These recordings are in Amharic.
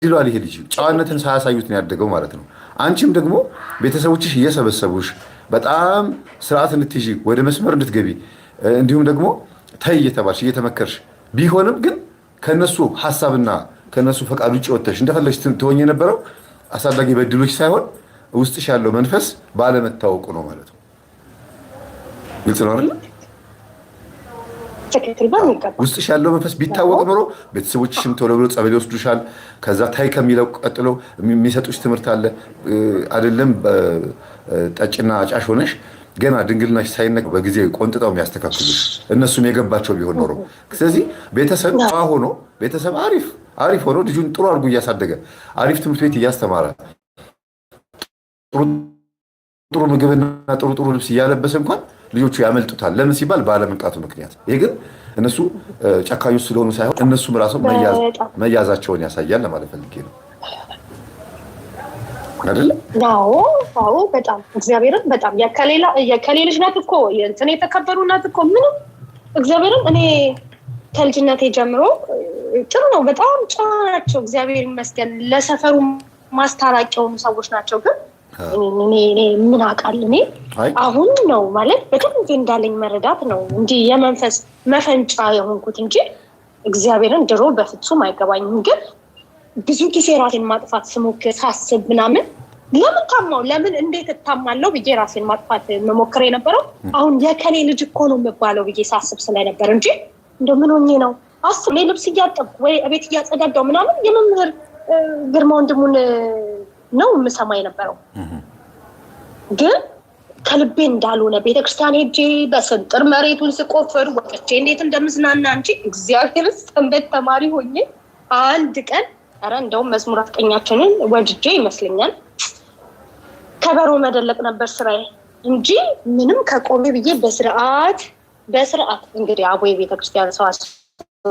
ይሏል ይሄ ልጅ ጫዋነትን ሳያሳዩት ነው ያደገው ማለት ነው። አንቺም ደግሞ ቤተሰቦችሽ እየሰበሰቡሽ በጣም ስርዓት እንድትይዢ ወደ መስመር እንድትገቢ እንዲሁም ደግሞ ተይ እየተባልሽ እየተመከርሽ ቢሆንም ግን ከነሱ ሐሳብና ከነሱ ፈቃድ ውጭ ወጥተሽ እንደፈለግሽ ትሆኝ የነበረው አሳዳጊ በድሎች ሳይሆን ውስጥሽ ያለው መንፈስ ባለመታወቁ ነው ማለት ነው። ግልጽ ነው አይደል? ውስጥሽ ያለው መንፈስ ቢታወቅ ኖሮ ቤተሰቦችሽም ቶሎ ብሎ ጸበል ይወስዱሻል። ከዛ ታይ ከሚለው ቀጥሎ የሚሰጡሽ ትምህርት አለ አይደለም? ጠጭና አጫሽ ሆነሽ ገና ድንግልናሽ ሳይነክ በጊዜ ቆንጥጠው የሚያስተካክሉሽ እነሱም የገባቸው ቢሆን ኖሮ። ስለዚህ ቤተሰብ ሆኖ ቤተሰብ አሪፍ ሆኖ ልጁን ጥሩ አድርጎ እያሳደገ አሪፍ ትምህርት ቤት እያስተማረ ጥሩ ምግብና ጥሩ ልብስ እያለበሰ እንኳን ልጆቹ ያመልጡታል። ለምን ሲባል ባለመንቃቱ ምክንያት። ይሄ ግን እነሱ ጨካኞች ስለሆኑ ሳይሆን እነሱም ራሱ መያዛቸውን ያሳያል ለማለት ፈልጌ ነው አይደል? አዎ በጣም እግዚአብሔርን በጣም የከሌሎች ናት እኮ እንትን የተከበሩ ናት እኮ ምንም እግዚአብሔርን እኔ ከልጅነቴ ጀምሮ ጥሩ ነው። በጣም ጨዋ ናቸው እግዚአብሔር ይመስገን። ለሰፈሩ ማስታራቂ የሆኑ ሰዎች ናቸው። ግን እኔ ምን አውቃለሁ እኔ አሁን ነው ማለት በደንብ እንዳለኝ መረዳት ነው እንጂ የመንፈስ መፈንጫ የሆንኩት እንጂ እግዚአብሔርን ድሮ በፍጹም አይገባኝም። ግን ብዙ ጊዜ ራሴን ማጥፋት ስሞክር ሳስብ ምናምን ለምን ታማው ለምን እንዴት እታማለሁ ብዬ ራሴን ማጥፋት መሞከር የነበረው አሁን የከሌ ልጅ እኮ ነው የምባለው ብዬ ሳስብ ስለነበር እንጂ እንደው ምን ሆኜ ነው አስብ ላይ ልብስ እያጠብኩ ወይ ቤት እያጸዳዳው ምናምን የመምህር ግርማ ወንድሙን ነው የምሰማ የነበረው። ግን ከልቤ እንዳልሆነ ቤተክርስቲያን ሄጄ በስንጥር መሬቱን ስቆፍር ወጥቼ እንዴት እንደምዝናና እንጂ እግዚአብሔር ሰንበት ተማሪ ሆኜ አንድ ቀን እንደውም መዝሙር አስቀኛችንን ወጅጄ ይመስለኛል ከበሮ መደለቅ ነበር ስራዬ እንጂ ምንም ከቆሜ ብዬ በስርዓት እንግዲህ አቦይ ቤተክርስቲያን ሰው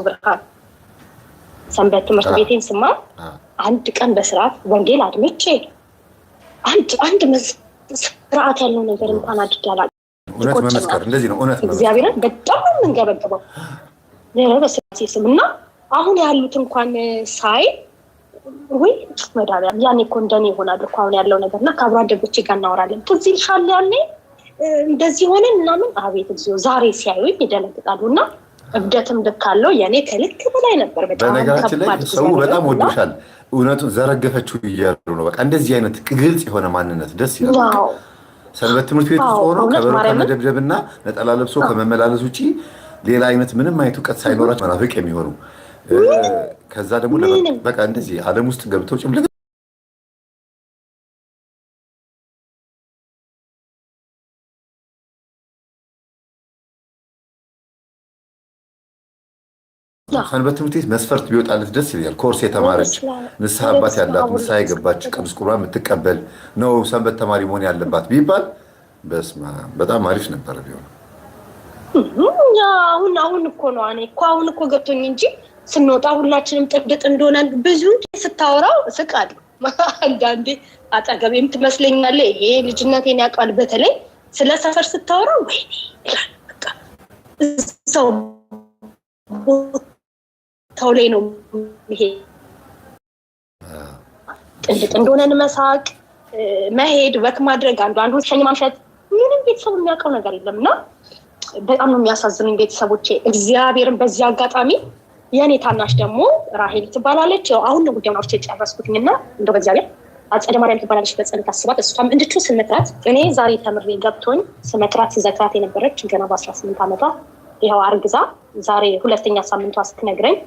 ብርሃን ሰንበት ትምህርት ቤቴን ስማ አንድ ቀን በስርዓት ወንጌል አድምጬ አንድ ስርዓት ያለው ነገር እንኳን አድርጋለሁ። እውነት መመስከር እንደዚህ ነው። እውነት እግዚአብሔርን በጣም እንገበገበው ለበስራቴ ስምና አሁን ያሉት እንኳን ሳይ ወይ መዳሪያ ያኔ እኮ እንደኔ ይሆናል እኮ አሁን ያለው ነገርና ከአብሮ አደጎቼ ጋር እናወራለን። ትዝ ይልሻል ያኔ እንደዚህ ሆነ ምናምን አቤት እግዚኦ ዛሬ ሲያዩኝ ይደነግጣሉና እብደትም ልካለው የኔ ከልክ በላይ ነበር። በጣም በነገራችን ላይ ሰው በጣም ወዶሻል። እውነቱን ዘረገፈችው እያሉ ነው። በቃ እንደዚህ አይነት ግልጽ የሆነ ማንነት ደስ ይላል። ሰንበት ትምህርት ቤት ሆኖ ከበሮ ከመደብደብና ነጠላ ለብሶ ከመመላለስ ውጪ ሌላ አይነት ምንም አይነት እውቀት ሳይኖራቸው መናፍቅ የሚሆኑ ከዛ ደግሞ በቃ እንደዚህ ዓለም ውስጥ ገብተው ጭምልቅ ሰንበት ትምህርት ቤት መስፈርት ቢወጣለት ደስ ይላል። ኮርስ የተማረች ንስሐ አባት ያላት ንስሐ የገባች ቅዱስ ቁርባን የምትቀበል ነው ሰንበት ተማሪ መሆን ያለባት ቢባል በስመ አብ በጣም አሪፍ ነበር ቢሆን። አሁን እኮ ነው አሁን እኮ ገብቶኝ እንጂ ስንወጣ ሁላችንም ጥብጥ እንደሆነ ብዙ ስታወራው እስቃለሁ። አንዳንዴ አጠገቤም ትመስለኛለህ። ይሄ ልጅነቴን ያውቃል። በተለይ ስለ ሰፈር ስታወራው ወይኔ በቃ ሰው ታውላይ ነው ይሄ ጥብጥ እንደሆነን መሳቅ መሄድ ወክ ማድረግ አንዱ ሸኝ ማምሸት ምንም ቤተሰብ የሚያውቀው ነገር የለምና በጣም ነው የሚያሳዝኑኝ ቤተሰቦቼ። እግዚአብሔርን በዚህ አጋጣሚ የኔ ታናሽ ደግሞ ራሄል ትባላለች። አሁን ነው ጉዳዩን አውርቼ ጨረስኩኝና እንደው በእግዚአብሔር አጸደ ማርያም ትባላለች። በጸሎት አስባት እሷም እንድቹ ስመክራት እኔ ዛሬ ተምሬ ገብቶኝ ስመክራት ስዘክራት የነበረች ገና በ18 ዓመቷ ይኸው አርግዛ ዛሬ ሁለተኛ ሳምንቷ ስትነግረኝ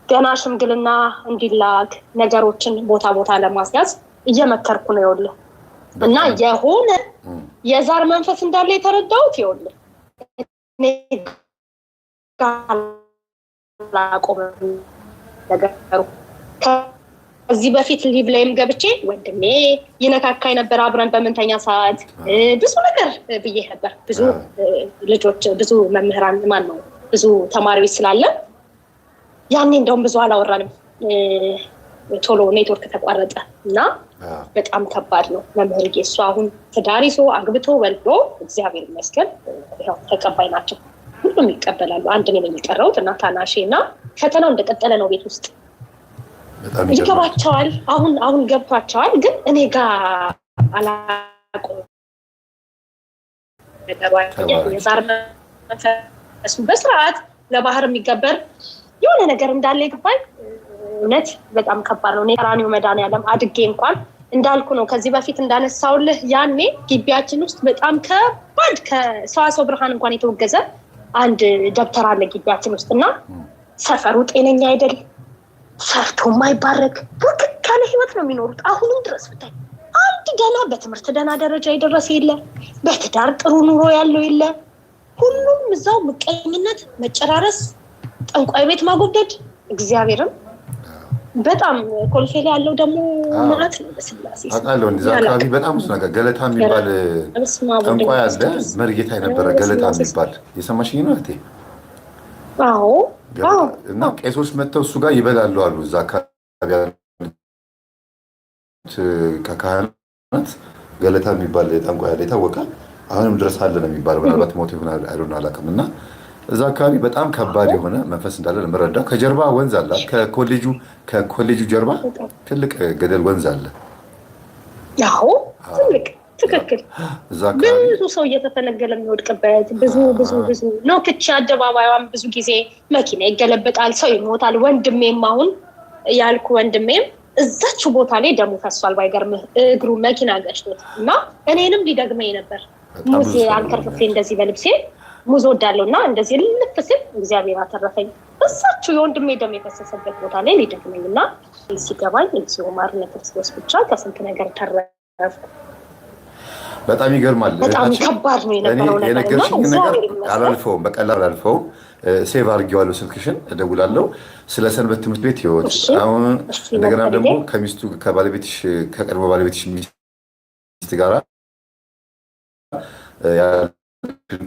ገና ሽምግልና እንዲላክ ነገሮችን ቦታ ለማስያዝ እየመከርኩ ነው ይኸውልህ። እና የሆነ የዛር መንፈስ እንዳለ የተረዳሁት ይኸውልህ እኔ ላቆም ነገሩ ከዚህ በፊት ሊቭ ላይም ገብቼ ወንድሜ ይነካካይ ነበር። አብረን በመንተኛ ሰዓት ብዙ ነገር ብዬ ነበር። ብዙ ልጆች ብዙ መምህራን ነው ብዙ ተማሪዎች ስላለ ያኔ እንደውም ብዙ አላወራንም። ቶሎ ኔትወርክ ተቋረጠ እና በጣም ከባድ ነው። መምህር እሱ አሁን ትዳር ይዞ አግብቶ ወልዶ እግዚአብሔር ይመስገን ያው ተቀባይ ናቸው። ሁሉም ይቀበላሉ። አንድ ነው የሚቀረውት እና ታናሼ እና ፈተናው እንደቀጠለ ነው ቤት ውስጥ ይገባቸዋል። አሁን ገብቷቸዋል። ግን እኔ ጋር አላውቀውም የዛር መንፈሱ በስርዓት ለባህር የሚገበር የሆነ ነገር እንዳለ ይገባል። እውነት በጣም ከባድ ነው። እኔ ቀራኒዮ መድኃኒዓለም አድጌ እንኳን እንዳልኩ ነው ከዚህ በፊት እንዳነሳውልህ ያኔ ግቢያችን ውስጥ በጣም ከባድ ከሰዋሰው ብርሃን እንኳን የተወገዘ አንድ ደብተር አለ ግቢያችን ውስጥ እና ሰፈሩ ጤነኛ አይደል፣ ሰርቶ የማይባረክ ቡርክክ ያለ ህይወት ነው የሚኖሩት። አሁንም ድረስ ብታይ አንድ ገና በትምህርት ደህና ደረጃ የደረሰ የለ፣ በትዳር ጥሩ ኑሮ ያለው የለ። ሁሉም እዛው ምቀኝነት፣ መጨራረስ፣ ጠንቋይ ቤት ማጎብደድ። እግዚአብሔርም በጣም ኮልፌ ላይ ያለው ደግሞ ማለት ነው በስላሴ አውቃለሁ። እንደዛ አካባቢ በጣም ብዙ ነገር ገለታ የሚባል ጠንቋይ አለ። መርጌታ የነበረ ገለታ የሚባል የሰማሽኝ ነው እህቴ? አዎ። እና ቄሶች መጥተው እሱ ጋር ይበላሉ አሉ። እዛ አካባቢ ከካህናት ገለታ የሚባል ጠንቋይ አለ፣ ይታወቃል። አሁንም ድረስ አለ ነው የሚባለው። ምናልባት ሞት ይሆን አላውቅም። እና እዛ አካባቢ በጣም ከባድ የሆነ መንፈስ እንዳለ ነው የምረዳው። ከጀርባ ወንዝ አለ። ከኮሌጁ ጀርባ ትልቅ ገደል ወንዝ አለ። ያው ትልቅ ትክክል። ብዙ ሰው እየተፈነገለ የሚወድቅበት ብዙ ነው። ክቺ አደባባይዋም ብዙ ጊዜ መኪና ይገለበጣል፣ ሰው ይሞታል። ወንድሜም አሁን ያልኩ ወንድሜም እዛችው ቦታ ላይ ደሙ ፈሷል። ባይገርምህ እግሩ መኪና ገጭቶት እና እኔንም ሊደግመኝ ነበር። ሙሴ አንከርፍፌ እንደዚህ በልብሴ ሙዝ ወዳለው እና እንደዚህ ልፍ ስል እግዚአብሔር አተረፈኝ። እሳችሁ የወንድሜ ደም የፈሰሰበት ቦታ ላይ ሊደግመኝ እና ሲገባኝ እግዚኦ ማርነ ክርስቶስ ብቻ ከስንት ነገር ተረፍኩ። በጣም ይገርማል። በጣም ከባድ ነው የነበረው ነገር። የነገርሽኝ ነገር አላልፈውም፣ በቀላል አላልፈውም። ሴቭ አድርጌዋለሁ፣ ስልክሽን እደውላለሁ። ስለ ሰንበት ትምህርት ቤት ህይወት አሁን እንደገና ደግሞ ከሚስቱ ከባለቤትሽ ከቀድሞ ባለቤትሽ ሚስት ጋራ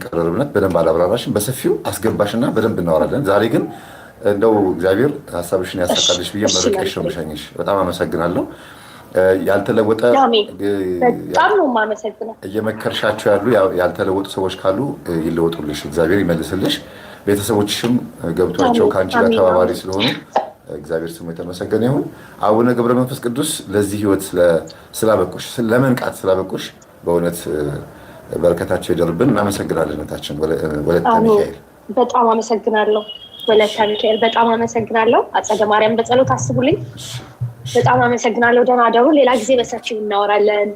ቀረርብነት በደንብ አላብራራሽን፣ በሰፊው አስገባሽና በደንብ እናወራለን። ዛሬ ግን እንደው እግዚአብሔር ሀሳብሽን ያሳካልሽ ብዬ መርቄሽ ነው የምሸኝሽ። በጣም አመሰግናለሁ። ያልተለወጠ በጣም ነው የማመሰግነው። እየመከርሻቸው ያሉ ያልተለወጡ ሰዎች ካሉ ይለወጡልሽ፣ እግዚአብሔር ይመልስልሽ። ቤተሰቦችሽም ገብቷቸው ከአንቺ ጋር ተባባሪ ስለሆኑ እግዚአብሔር ስሙ የተመሰገነ ይሁን። አቡነ ገብረ መንፈስ ቅዱስ ለዚህ ህይወት ስላበቁሽ፣ ለመንቃት ስላበቁሽ በእውነት በረከታቸው ይደርብን። እናመሰግናለን። እህታችን ወለተ ሚካኤል በጣም አመሰግናለሁ። ወለተ ሚካኤል በጣም አመሰግናለሁ። አጸደ ማርያም በጸሎት አስቡልኝ። በጣም አመሰግናለሁ። ደህና አደሩ። ሌላ ጊዜ በሰፊው እናወራለን።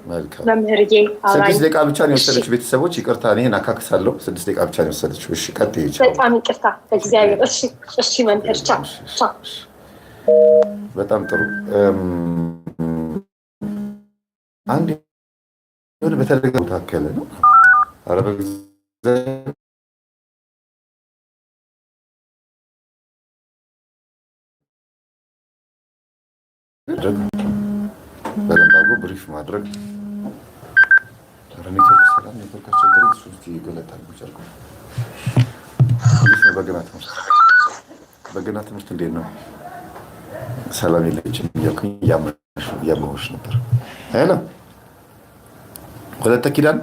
መምህርዬ 6 ደቂቃ ብቻ ነው የወሰደችው። ቤተሰቦች ይቅርታ፣ እኔን አካክሳለሁ። 6 ደቂቃ ብቻ ነው የወሰደችው። እሺ ቀጥይ። በጣም ይቅርታ በእግዚአብሔር። እሺ መምህር ቻው። በጣም ጥሩ። አንድ የሆነ በተለገ ታከለ ነው። ኧረ በእግዚአብሔር በደንብ አድርጎ ብሪፍ ማድረግ። ኔትወርክ ሰላም፣ ኔትወርክ አስቸገረኝ። እሱ እስኪ ይገለጣል። ጨርቁ እንዴት ነው? በገና ትምህርት እንዴት ነው? ሰላም የለችም እያልኩኝ እያመሆሽ ነበር። ሄሎ ወለተ ኪዳን።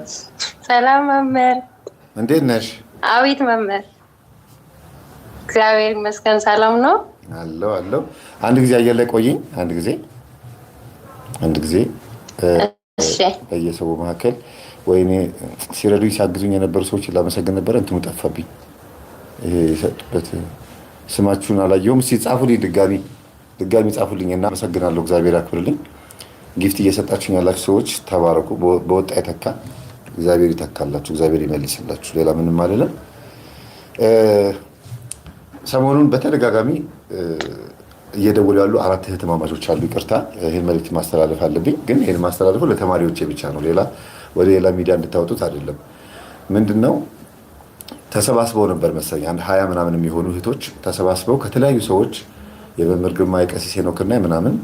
ሰላም መምህር፣ እንዴት ነሽ? አቤት መምህር፣ እግዚአብሔር ይመስገን ሰላም ነው። አለው። አንድ ጊዜ አየር ላይ ቆይኝ። አንድ ጊዜ በየሰው መካከል ወይኔ ሲረዱኝ ሲያግዙኝ የነበሩ ሰዎች ላመሰግን ነበረ። እንትኑ ጠፋብኝ። ይሄ የሰጡበት ስማችሁን አላየሁም። እስኪ ጻፉልኝ፣ ድጋሚ ጻፉልኝ እና አመሰግናለሁ። እግዚአብሔር ያክብርልኝ። ጊፍት እየሰጣችሁኝ ያላችሁ ሰዎች ተባረኩ። በወጣ ይተካ፣ እግዚአብሔር ይተካላችሁ፣ እግዚአብሔር ይመልስላችሁ። ሌላ ምንም አይደለም። ሰሞኑን በተደጋጋሚ እየደወሉ ያሉ 4 እህትማማቾች አሉ። ይቅርታ ይህን መልዕክት ማስተላለፍ አለብኝ፣ ግን ይህን ማስተላለፈው ለተማሪዎቼ ብቻ ነው። ወደ ሌላ ሚዲያ እንድታወጡት አይደለም። ምንድነው ተሰባስበው ነበር መሰለኝ 20 ምናምን የሚሆኑ እህቶች ተሰባስበው ከተለያዩ ሰዎች የመምህር ግርማ የቀሲስ ሄኖክና ምናምን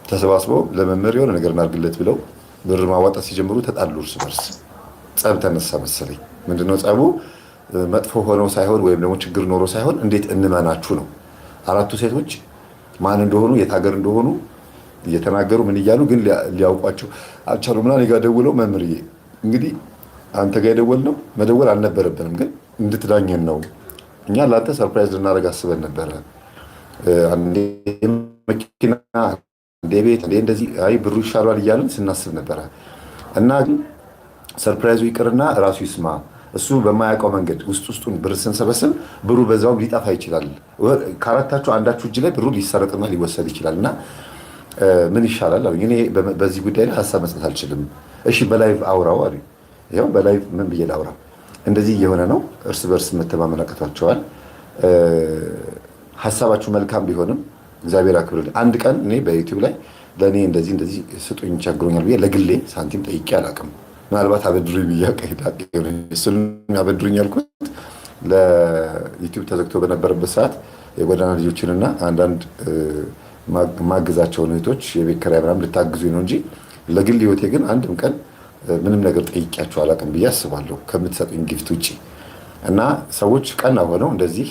ተሰባስበው ለመምህር የሆነ ነገር እናድርግለት ብለው ብር ማዋጣት ሲጀምሩ ተጣሉ። እርስ በርስ ጸብ ተነሳ መሰለኝ። ምንድነው ጸቡ? መጥፎ ሆነው ሳይሆን ወይም ደግሞ ችግር ኖሮ ሳይሆን እንዴት እንመናችሁ ነው። 4ቱ ሴቶች ማን እንደሆኑ የት ሀገር እንደሆኑ እየተናገሩ ምን እያሉ ግን ሊያውቋቸው አልቻሉ። ምናምን እኔ ጋ ደውለው መምህርዬ እንግዲህ አንተ ጋር የደወልነው መደወል አልነበረብንም፣ ግን እንድትዳኘን ነው። እኛ ለአንተ ሰርፕራይዝ ልናደርግ አስበን ነበረ። መኪና እንደ ቤት እንደዚህ አይ ብሩ ይሻሏል እያልን ስናስብ ነበረ። እና ሰርፕራይዙ ይቅርና ራሱ ይስማ። እሱ በማያውቀው መንገድ ውስጡን ብር ስንሰበስብ ብሩ በዛውም ሊጠፋ ይችላል። ከአራታችሁ አንዳችሁ እጅ ላይ ብሩ ሊሰረቅና ሊወሰድ ይችላል። እና ምን ይሻላል አሉኝ። እኔ በዚህ ጉዳይ ላይ ሀሳብ መስጠት አልችልም። እሺ በላይቭ አውራው አሉኝ። ይኸው በላይቭ ምን ብዬ ላውራ? እንደዚህ እየሆነ ነው። እርስ በርስ መተማመን አቅቷቸዋል። ሀሳባችሁ መልካም ቢሆንም እግዚአብሔር አክብርልኝ። አንድ ቀን እኔ በዩቲዩብ ላይ ለእኔ እንደዚህ ስጡኝ ቸግሮኛል ብዬ ለግሌ ሳንቲም ጠይቄ አላውቅም። ምናልባት አበድሩኝ ብዬ እሱን አበድሩኝ ያልኩት ለዩቲዩብ ተዘግቶ በነበረበት ሰዓት የጎዳና ልጆችንና አንዳንድ ማግዛቸውን እህቶች የቤት ኪራይ ምናምን ልታግዙኝ ነው እንጂ ለግል ህይወቴ ግን አንድም ቀን ምንም ነገር ጠይቄያቸው አላውቅም ብዬ አስባለሁ ከምትሰጡኝ ጊፍት ውጭ። እና ሰዎች ቀና ሆነው እንደዚህ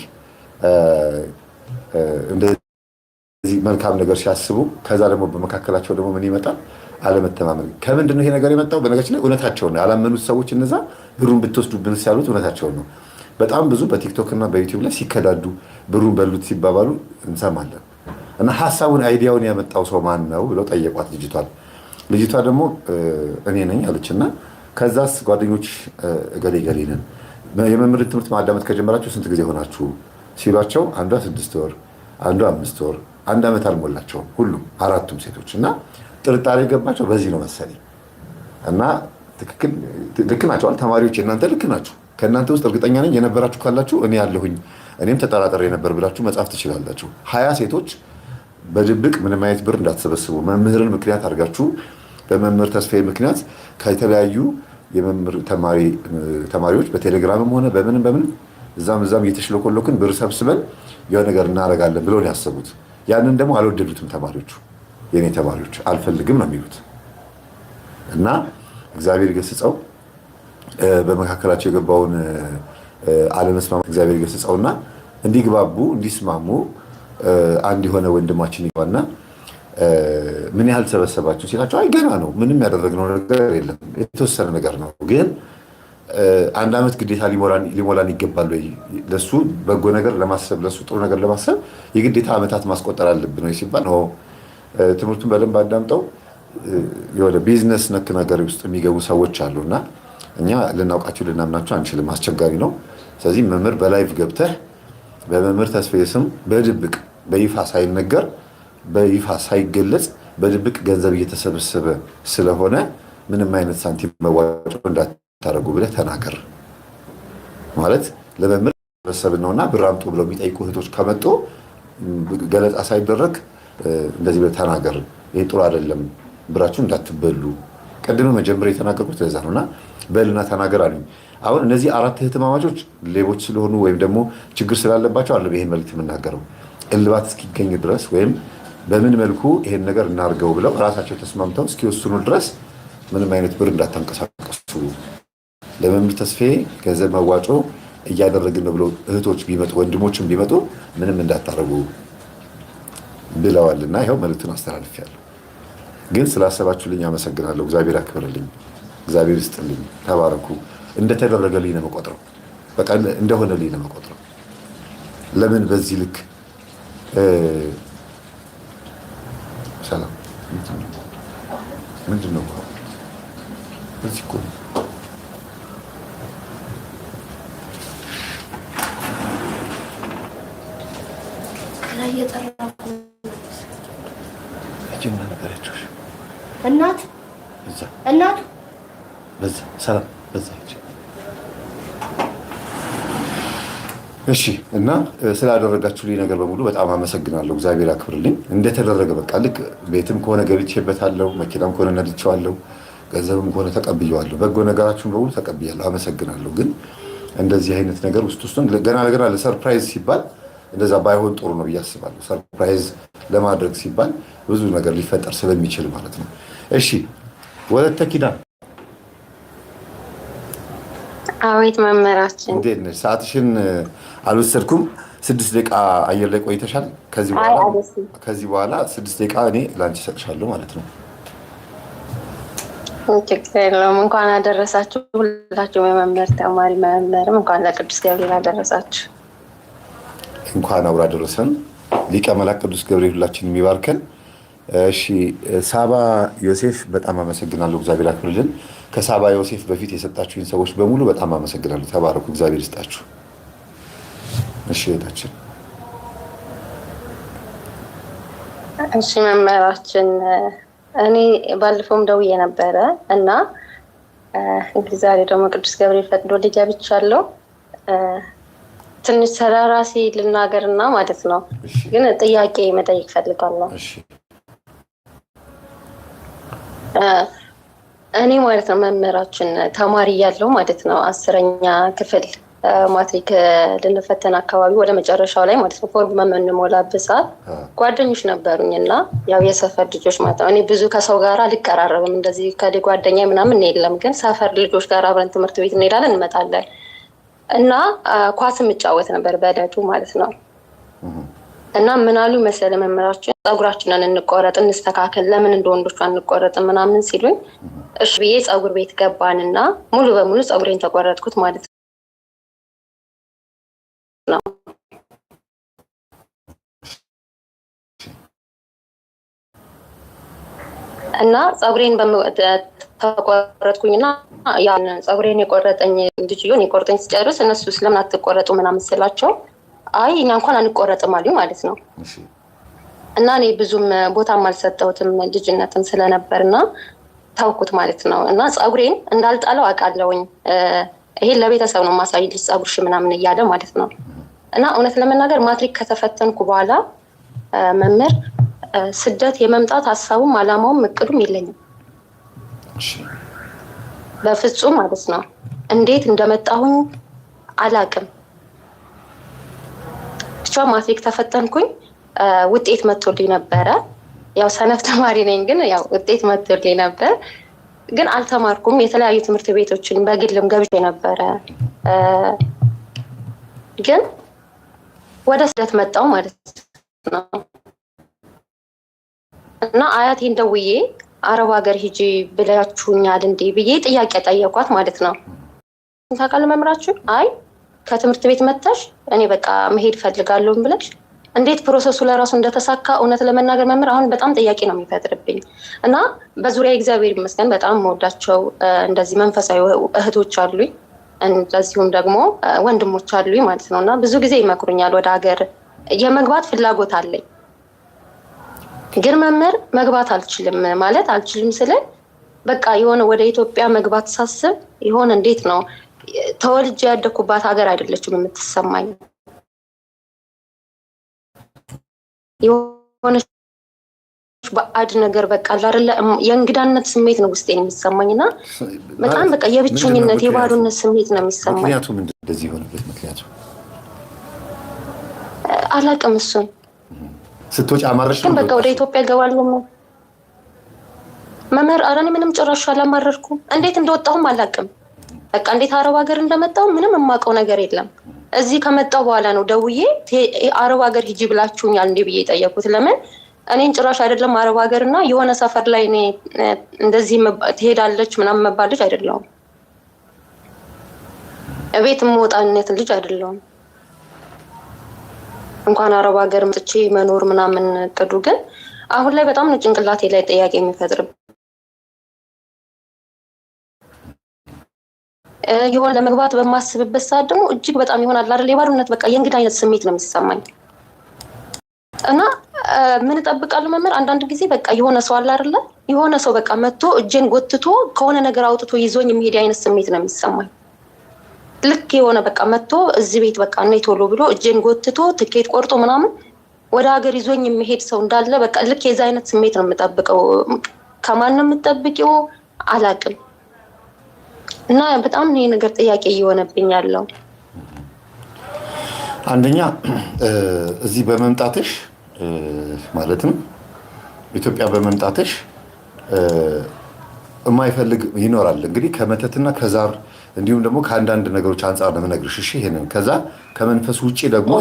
መልካም ነገር ሲያስቡ ከዛ ደግሞ በመካከላቸው ደግሞ ምን ይመጣል? አለመተማመን። ከምንድን ነው ይሄ ነገር የመጣው? በነገራችን ላይ እውነታቸውን ነው ያላመኑት ሰዎች። እነዛ ብሩን ብትወስዱብን ሲያሉት እውነታቸውን ነው። በጣም ብዙ በቲክቶክ እና በዩቲዩብ ላይ ሲከዳዱ ብሩን በሉት ሲባባሉ እንሰማለን። እና ሀሳቡን አይዲያውን ያመጣው ሰው ማን ነው ብለው ጠየቋት ልጅቷን። ልጅቷ ደግሞ እኔ ነኝ አለች። እና ከዛስ ጓደኞች እገሌ ገሌ ነን። የመምህርን ትምህርት ማዳመጥ ከጀመራችሁ ስንት ጊዜ ሆናችሁ ሲሏቸው አንዷ 6 ወር፣ አንዷ 5 ወር፣ 1 ዓመት አልሞላቸውም። ሁሉም አራቱም ሴቶች እና ጥርጣሬ ገባቸው። በዚህ ነው መሰለኝ። እና ልክ ናቸዋል ተማሪዎች፣ እናንተ ልክ ናችሁ። ከእናንተ ውስጥ እርግጠኛ ነኝ የነበራችሁ ካላችሁ እኔ ያለሁኝ እኔም ተጠራጠሬ ነበር ብላችሁ መጻፍ ትችላላችሁ። 20 ሴቶች በድብቅ ምንም አይነት ብር እንዳትሰበስቡ መምህርን ምክንያት አድርጋችሁ በመምህር ተስፋዬ ምክንያት ከተለያዩ የመምህር ተማሪዎች በቴሌግራምም ሆነ በምንም እዛም እየተሽለኮለኩን ብር ሰብስበን የሆነ ነገር እናደርጋለን ብለው ነው ያሰቡት። ያንን ደግሞ አልወደዱትም ተማሪዎቹ። የኔ ተማሪዎች አልፈልግም ነው የሚሉት። እና እግዚአብሔር ገስጸው በመካከላቸው የገባውን አለመስማማት እግዚአብሔር ገስጸውና እንዲግባቡ እንዲስማሙ አንድ የሆነ ወንድማችን ይባልና ምን ያህል ተሰበሰባችሁ ሲላቸው አይ ገና ነው፣ ምንም ያደረግነው ነገር የለም፣ የተወሰነ ነገር ነው። ግን 1 ዓመት ግዴታ ሊሞላን ይገባል ወይ? ለሱ በጎ ነገር ለማሰብ ለሱ ጥሩ ነገር ለማሰብ የግዴታ ዓመታት ማስቆጠር አለብን ወይ ሲባል ነው ትምህርቱን በደንብ አዳምጠው የሆነ ቢዝነስ ነክ ነገር ውስጥ የሚገቡ ሰዎች አሉና እኛ ልናውቃቸው ልናምናቸው አንችልም፣ አስቸጋሪ ነው። ስለዚህ መምህር በላይቭ ገብተህ በመምህር ተስፋዬ ስም በድብቅ በይፋ ሳይነገር በይፋ ሳይገለጽ በድብቅ ገንዘብ እየተሰበሰበ ስለሆነ ምንም አይነት ሳንቲም መዋጮ እንዳታደርጉ ብለህ ተናገር ማለት ለመምህር ሰበሰብን ነውና ብር አምጡ ብለው የሚጠይቁ እህቶች ከመጡ ገለጻ ሳይደረግ እንደዚህ ብለህ ተናገር። ይሄ ጥሩ አይደለም፣ ብራችሁ እንዳትበሉ። ቀድመ መጀመሪያ የተናገርኩት ለዛ ነውና በልና ተናገር አሉኝ። አሁን እነዚህ 4 እህትማማቾች ሌቦች ስለሆኑ ወይም ደግሞ ችግር ስላለባቸው አለ ይሄን መልዕክት የምናገረው እልባት እስኪገኝ ድረስ ወይም በምን መልኩ ይሄን ነገር እናርገው ብለው ራሳቸው ተስማምተው እስኪወስኑ ድረስ ምንም አይነት ብር እንዳታንቀሳቀሱ፣ ለመምህር ተስፋዬ ገንዘብ መዋጮ እያደረግን ነው ብለው እህቶች ቢመጡ ወንድሞችም ቢመጡ ምንም እንዳታረጉ ብለዋልና ይኸው መልዕክቱን አስተላልፌያለሁ። ግን ስላሰባችሁልኝ አመሰግናለሁ። እግዚአብሔር ያክብርልኝ፣ እግዚአብሔር ይስጥልኝ። ተባረኩ። እንደተደረገልኝ ነው የምቆጥረው፣ በቃ እንደሆነልኝ ነው የምቆጥረው። ለምን በዚህ ልክ ሰላም ምንድን ነው እዚህ እኮ እናቱ በዛ ሰላም በዛ። እሺ እና ስላደረጋችሁልኝ ነገር በሙሉ በጣም አመሰግናለሁ። እግዚአብሔር ያክብርልኝ። እንደተደረገ በቃ ልክ ቤትም ከሆነ ገብቼበታለሁ፣ መኪናም ከሆነ ነድቼዋለሁ፣ ገንዘብም ከሆነ ተቀብዬዋለሁ። በጎ ነገራችሁን በሙሉ ተቀብያለሁ። አመሰግናለሁ። ግን እንደዚህ አይነት ነገር ውስጡን ገና ለሰርፕራይዝ ሲባል እንደዛ ባይሆን ጥሩ ነው ብዬ አስባለሁ። ሰርፕራይዝ ለማድረግ ሲባል ብዙ ነገር ሊፈጠር ስለሚችል ማለት ነው። እሺ ወለተ ኪዳን አቤት መምህራችን፣ እንዴት ነሽ? ሰዓትሽን አልወሰድኩም። 6 ደቂቃ አየር ላይ ቆይተሻል። ከዚህ በኋላ 6 ደቂቃ እኔ ላንቺ እሰጥሻለሁ ማለት ነው። ችግር የለውም። እንኳን አደረሳችሁ ሁላችሁም፣ የመምህር ተማሪ መምህርም እንኳን ለቅዱስ ገብርኤል አደረሳችሁ። እንኳን አብራ ደረሰን። ሊቀ መላእክት ቅዱስ ገብርኤል ሁላችን የሚባርከን። እሺ ሳባ ዮሴፍ በጣም አመሰግናለሁ። እግዚአብሔር አክብርልን። ከሳባ ዮሴፍ በፊት የሰጣችሁኝ ሰዎች በሙሉ በጣም አመሰግናለሁ። ተባረኩ። እግዚአብሔር ይስጣችሁ። እሺ እህታችን። እሺ መምህራችን፣ እኔ ባለፈውም ደውዬ ነበረ እና እንግዲህ ዛሬ ደግሞ ቅዱስ ገብርኤል ፈቅዶ ልጅ አብቻለሁ። ትንሽ ስለ ራሴ ልናገርና ማለት ነው፣ ግን ጥያቄ መጠየቅ ፈልጋለሁ። እኔ ማለት ነው መምህራችን ተማሪ እያለሁ ማለት ነው 10ኛ ክፍል ማትሪክ ልንፈተን አካባቢ ወደ መጨረሻው ላይ ማለት ነው ፎርም የምንሞላበት ሰዓት ጓደኞች ነበሩኝ እና ያው የሰፈር ልጆች ማለት ነው። እኔ ብዙ ከሰው ጋር አልቀራረብም፣ እንደዚህ ከሌ ጓደኛ ምናምን የለም፣ ግን ሰፈር ልጆች ጋር አብረን ትምህርት ቤት እንሄዳለን እንመጣለን እና ኳስ የምጫወት ነበር በዕለቱ ማለት ነው። እና ምን አሉ መሰለ መምህራችን፣ ፀጉራችንን እንቆረጥ እንስተካከል፣ ለምን እንደ ወንዶቹ አንቆረጥ ምናምን ሲሉኝ እሺ ብዬ ፀጉር ቤት ገባንና ሙሉ በሙሉ ፀጉሬን ተቆረጥኩት ማለት ነው። እና ፀጉሬን ተቆረጥኩኝና ያን ፀጉሬን የቆረጠኝ ልጅዮን የቆረጠኝ ሲጨርስ እነሱ ስለምን አትቆረጡ ምናምን ስላቸው አይ እኛ እንኳን አንቆረጥም አሉኝ ማለት ነው። እና እኔ ብዙም ቦታም አልሰጠሁትም ልጅነትም ስለነበርና ታውኩት ማለት ነው። እና ፀጉሬን እንዳልጣለው አውቃለሁኝ። ይሄን ለቤተሰብ ነው ማሳይልሽ ፀጉርሽ ምናምን እያለ ማለት ነው። እና እውነት ለመናገር ማትሪክ ከተፈተንኩ በኋላ መምህር ስደት የመምጣት ሀሳቡም አላማውም እቅዱም የለኝም በፍጹም ማለት ነው። እንዴት እንደመጣሁኝ አላቅም። ብቻ ማትሪክ ተፈተንኩኝ፣ ውጤት መጥቶልኝ ነበረ። ያው ሰነፍ ተማሪ ነኝ፣ ግን ያው ውጤት መጥቶልኝ ነበር። ግን አልተማርኩም። የተለያዩ ትምህርት ቤቶችን በግልም ገብቼ ነበረ። ግን ወደ ስደት መጣሁ ማለት ነው። እና አያቴን ደውዬ አረብ ሀገር ሂጂ ብላችሁኛል እንዴ ብዬ ጥያቄ ጠየኳት ማለት ነው። ታውቃለህ መምህራችሁ፣ አይ ከትምህርት ቤት መጥተሽ እኔ በቃ መሄድ ፈልጋለሁ ብለሽ እንዴት ፕሮሰሱ ለራሱ እንደተሳካ እውነት ለመናገር መምህር አሁን በጣም ጥያቄ ነው የሚፈጥርብኝ። እና በዙሪያ እግዚአብሔር ይመስገን በጣም መወዳቸው እንደዚህ መንፈሳዊ እህቶች አሉኝ፣ እንደዚሁም ደግሞ ወንድሞች አሉኝ ማለት ነው። እና ብዙ ጊዜ ይመክሩኛል። ወደ ሀገር የመግባት ፍላጎት አለኝ፣ ግን መምህር መግባት አልችልም ማለት አልችልም ስለ በቃ የሆነ ወደ ኢትዮጵያ መግባት ሳስብ የሆነ እንዴት ነው ተወልጄ ያደኩባት ሀገር አይደለችም የምትሰማኝ። የሆነ ባዕድ ነገር በቃ አይደለ የእንግዳነት ስሜት ነው ውስጤን የሚሰማኝና በጣም በቃ የብቸኝነት የባዶነት ስሜት ነው የሚሰማኝ። ምክንያቱ ምንድን እንደዚህ የሆነበት ምክንያቱ አላውቅም። እሱን ስትወጪ አማረሽ ግን በቃ ወደ ኢትዮጵያ እገባለሁ መምህር። ኧረ እኔ ምንም ጭራሽ አላማረርኩም። እንዴት እንደወጣሁም አላውቅም። በቃ እንዴት አረብ ሀገር እንደመጣሁ ምንም የማውቀው ነገር የለም። እዚህ ከመጣሁ በኋላ ነው ደውዬ አረብ ሀገር ሂጂ ብላችሁኛል እንዴ ብዬ ጠየኩት። ለምን እኔን ጭራሽ አይደለም አረብ ሀገርና የሆነ ሰፈር ላይ እኔ እንደዚህ ትሄዳለች ምናምን መባል ልጅ አይደለሁም። እቤት የምወጣነት ልጅ አይደለሁም። እንኳን አረብ ሀገር መጥቼ መኖር ምናምን እቅዱ ግን አሁን ላይ በጣም ነው ጭንቅላቴ ላይ ጥያቄ የሚፈጥርብ የሆነ ለመግባት በማስብበት ሰዓት ደግሞ እጅግ በጣም ይሆናል አይደል የባርነት በቃ የእንግዳ አይነት ስሜት ነው የሚሰማኝ። እና ምን እጠብቃለሁ መምህር አንዳንድ ጊዜ በቃ የሆነ ሰው አለ አይደለ የሆነ ሰው በቃ መጥቶ እጄን ጎትቶ ከሆነ ነገር አውጥቶ ይዞኝ የሚሄድ አይነት ስሜት ነው የሚሰማኝ። ልክ የሆነ በቃ መጥቶ እዚህ ቤት በቃ እኔ ቶሎ ብሎ እጄን ጎትቶ ትኬት ቆርጦ ምናምን ወደ ሀገር ይዞኝ የሚሄድ ሰው እንዳለ በቃ ልክ የዛ አይነት ስሜት ነው የምጠብቀው። ከማን ነው የምጠብቂው አላውቅም። እና በጣም ይሄ ነገር ጥያቄ እየሆነብኝ ያለው አንደኛ እዚህ በመምጣትሽ ማለትም ኢትዮጵያ በመምጣትሽ የማይፈልግ ይኖራል እንግዲህ ከመተትና ከዛር እንዲሁም ደግሞ ከአንዳንድ ነገሮች አንጻር ነው የምነግርሽ። እሺ ይሄንን ከዛ ከመንፈስ ውጪ ደግሞ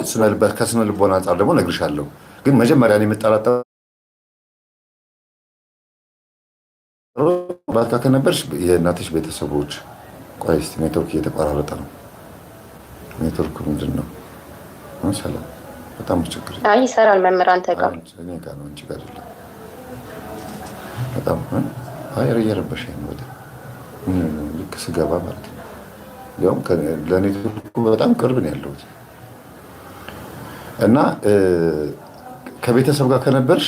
ከስነ ልቦና አንጻር ደግሞ እነግርሻለሁ። ግን መጀመሪያ ነው የምጠራጠረው ባካ ከነበርሽ የእናትሽ ቤተሰቦች። ቆይ እስኪ ኔትወርክ እየተቆራረጠ ነው። ኔትወርክ ምንድን ነው? ሰላም በጣም ችግር አይ ይሰራል መምህር አንተ ጋር እኔ ጋር ነው እንጂ ጋር አይደለም። በጣም አይ እየረበሸኝ ነው ወደ ልክ ስገባ ማለት ነው። ያው ለኔ በጣም ቅርብ ነው ያለሁት እና ከቤተሰብ ጋር ከነበርሽ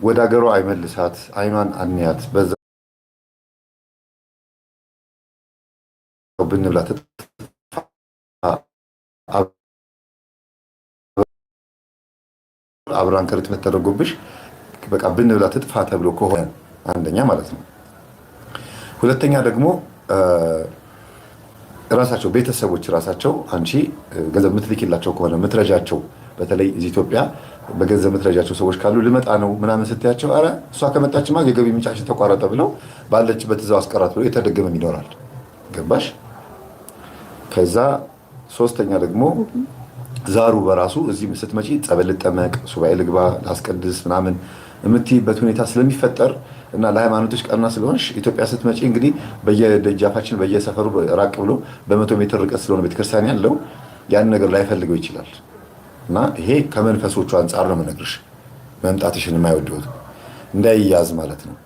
ወደ ሀገሯ አይመልሳት፣ አይኗን አንያት። በዛ ብንብላት አብራን ከርት ተደርጎብሽ በቃ ብንብላት ትጥፋ ተብሎ ከሆነ አንደኛ ማለት ነው። ሁለተኛ ደግሞ ራሳቸው ቤተሰቦች ራሳቸው አንቺ ገንዘብ ምትልኪላቸው ከሆነ ምትረጃቸው፣ በተለይ እዚህ ኢትዮጵያ በገንዘብ ምትረጃቸው ሰዎች ካሉ ልመጣ ነው ምናምን ስትያቸው አረ እሷ ከመጣችማ የገቢ ምንጫችን ተቋረጠ ብለው ባለችበት እዛው አስቀራት ብለው የተደገመም ይኖራል። ገባሽ? ከዛ ሶስተኛ ደግሞ ዛሩ በራሱ እዚህ ስትመጪ ጸበል ልጠመቅ፣ ሱባኤ ልግባ፣ ላስቀድስ ምናምን የምትይበት ሁኔታ ስለሚፈጠር እና ለሃይማኖቶች ቀና ስለሆንሽ ኢትዮጵያ ስትመጪ እንግዲህ በየደጃፋችን በየሰፈሩ ራቅ ብሎ በ100 ሜትር ርቀት ስለሆነ ቤተክርስቲያን ያለው ያን ነገር ላይፈልገው ይችላል። እና ይሄ ከመንፈሶቹ አንጻር ነው የምነግርሽ፣ መምጣትሽን የማይወደውት እንዳይያዝ ማለት ነው።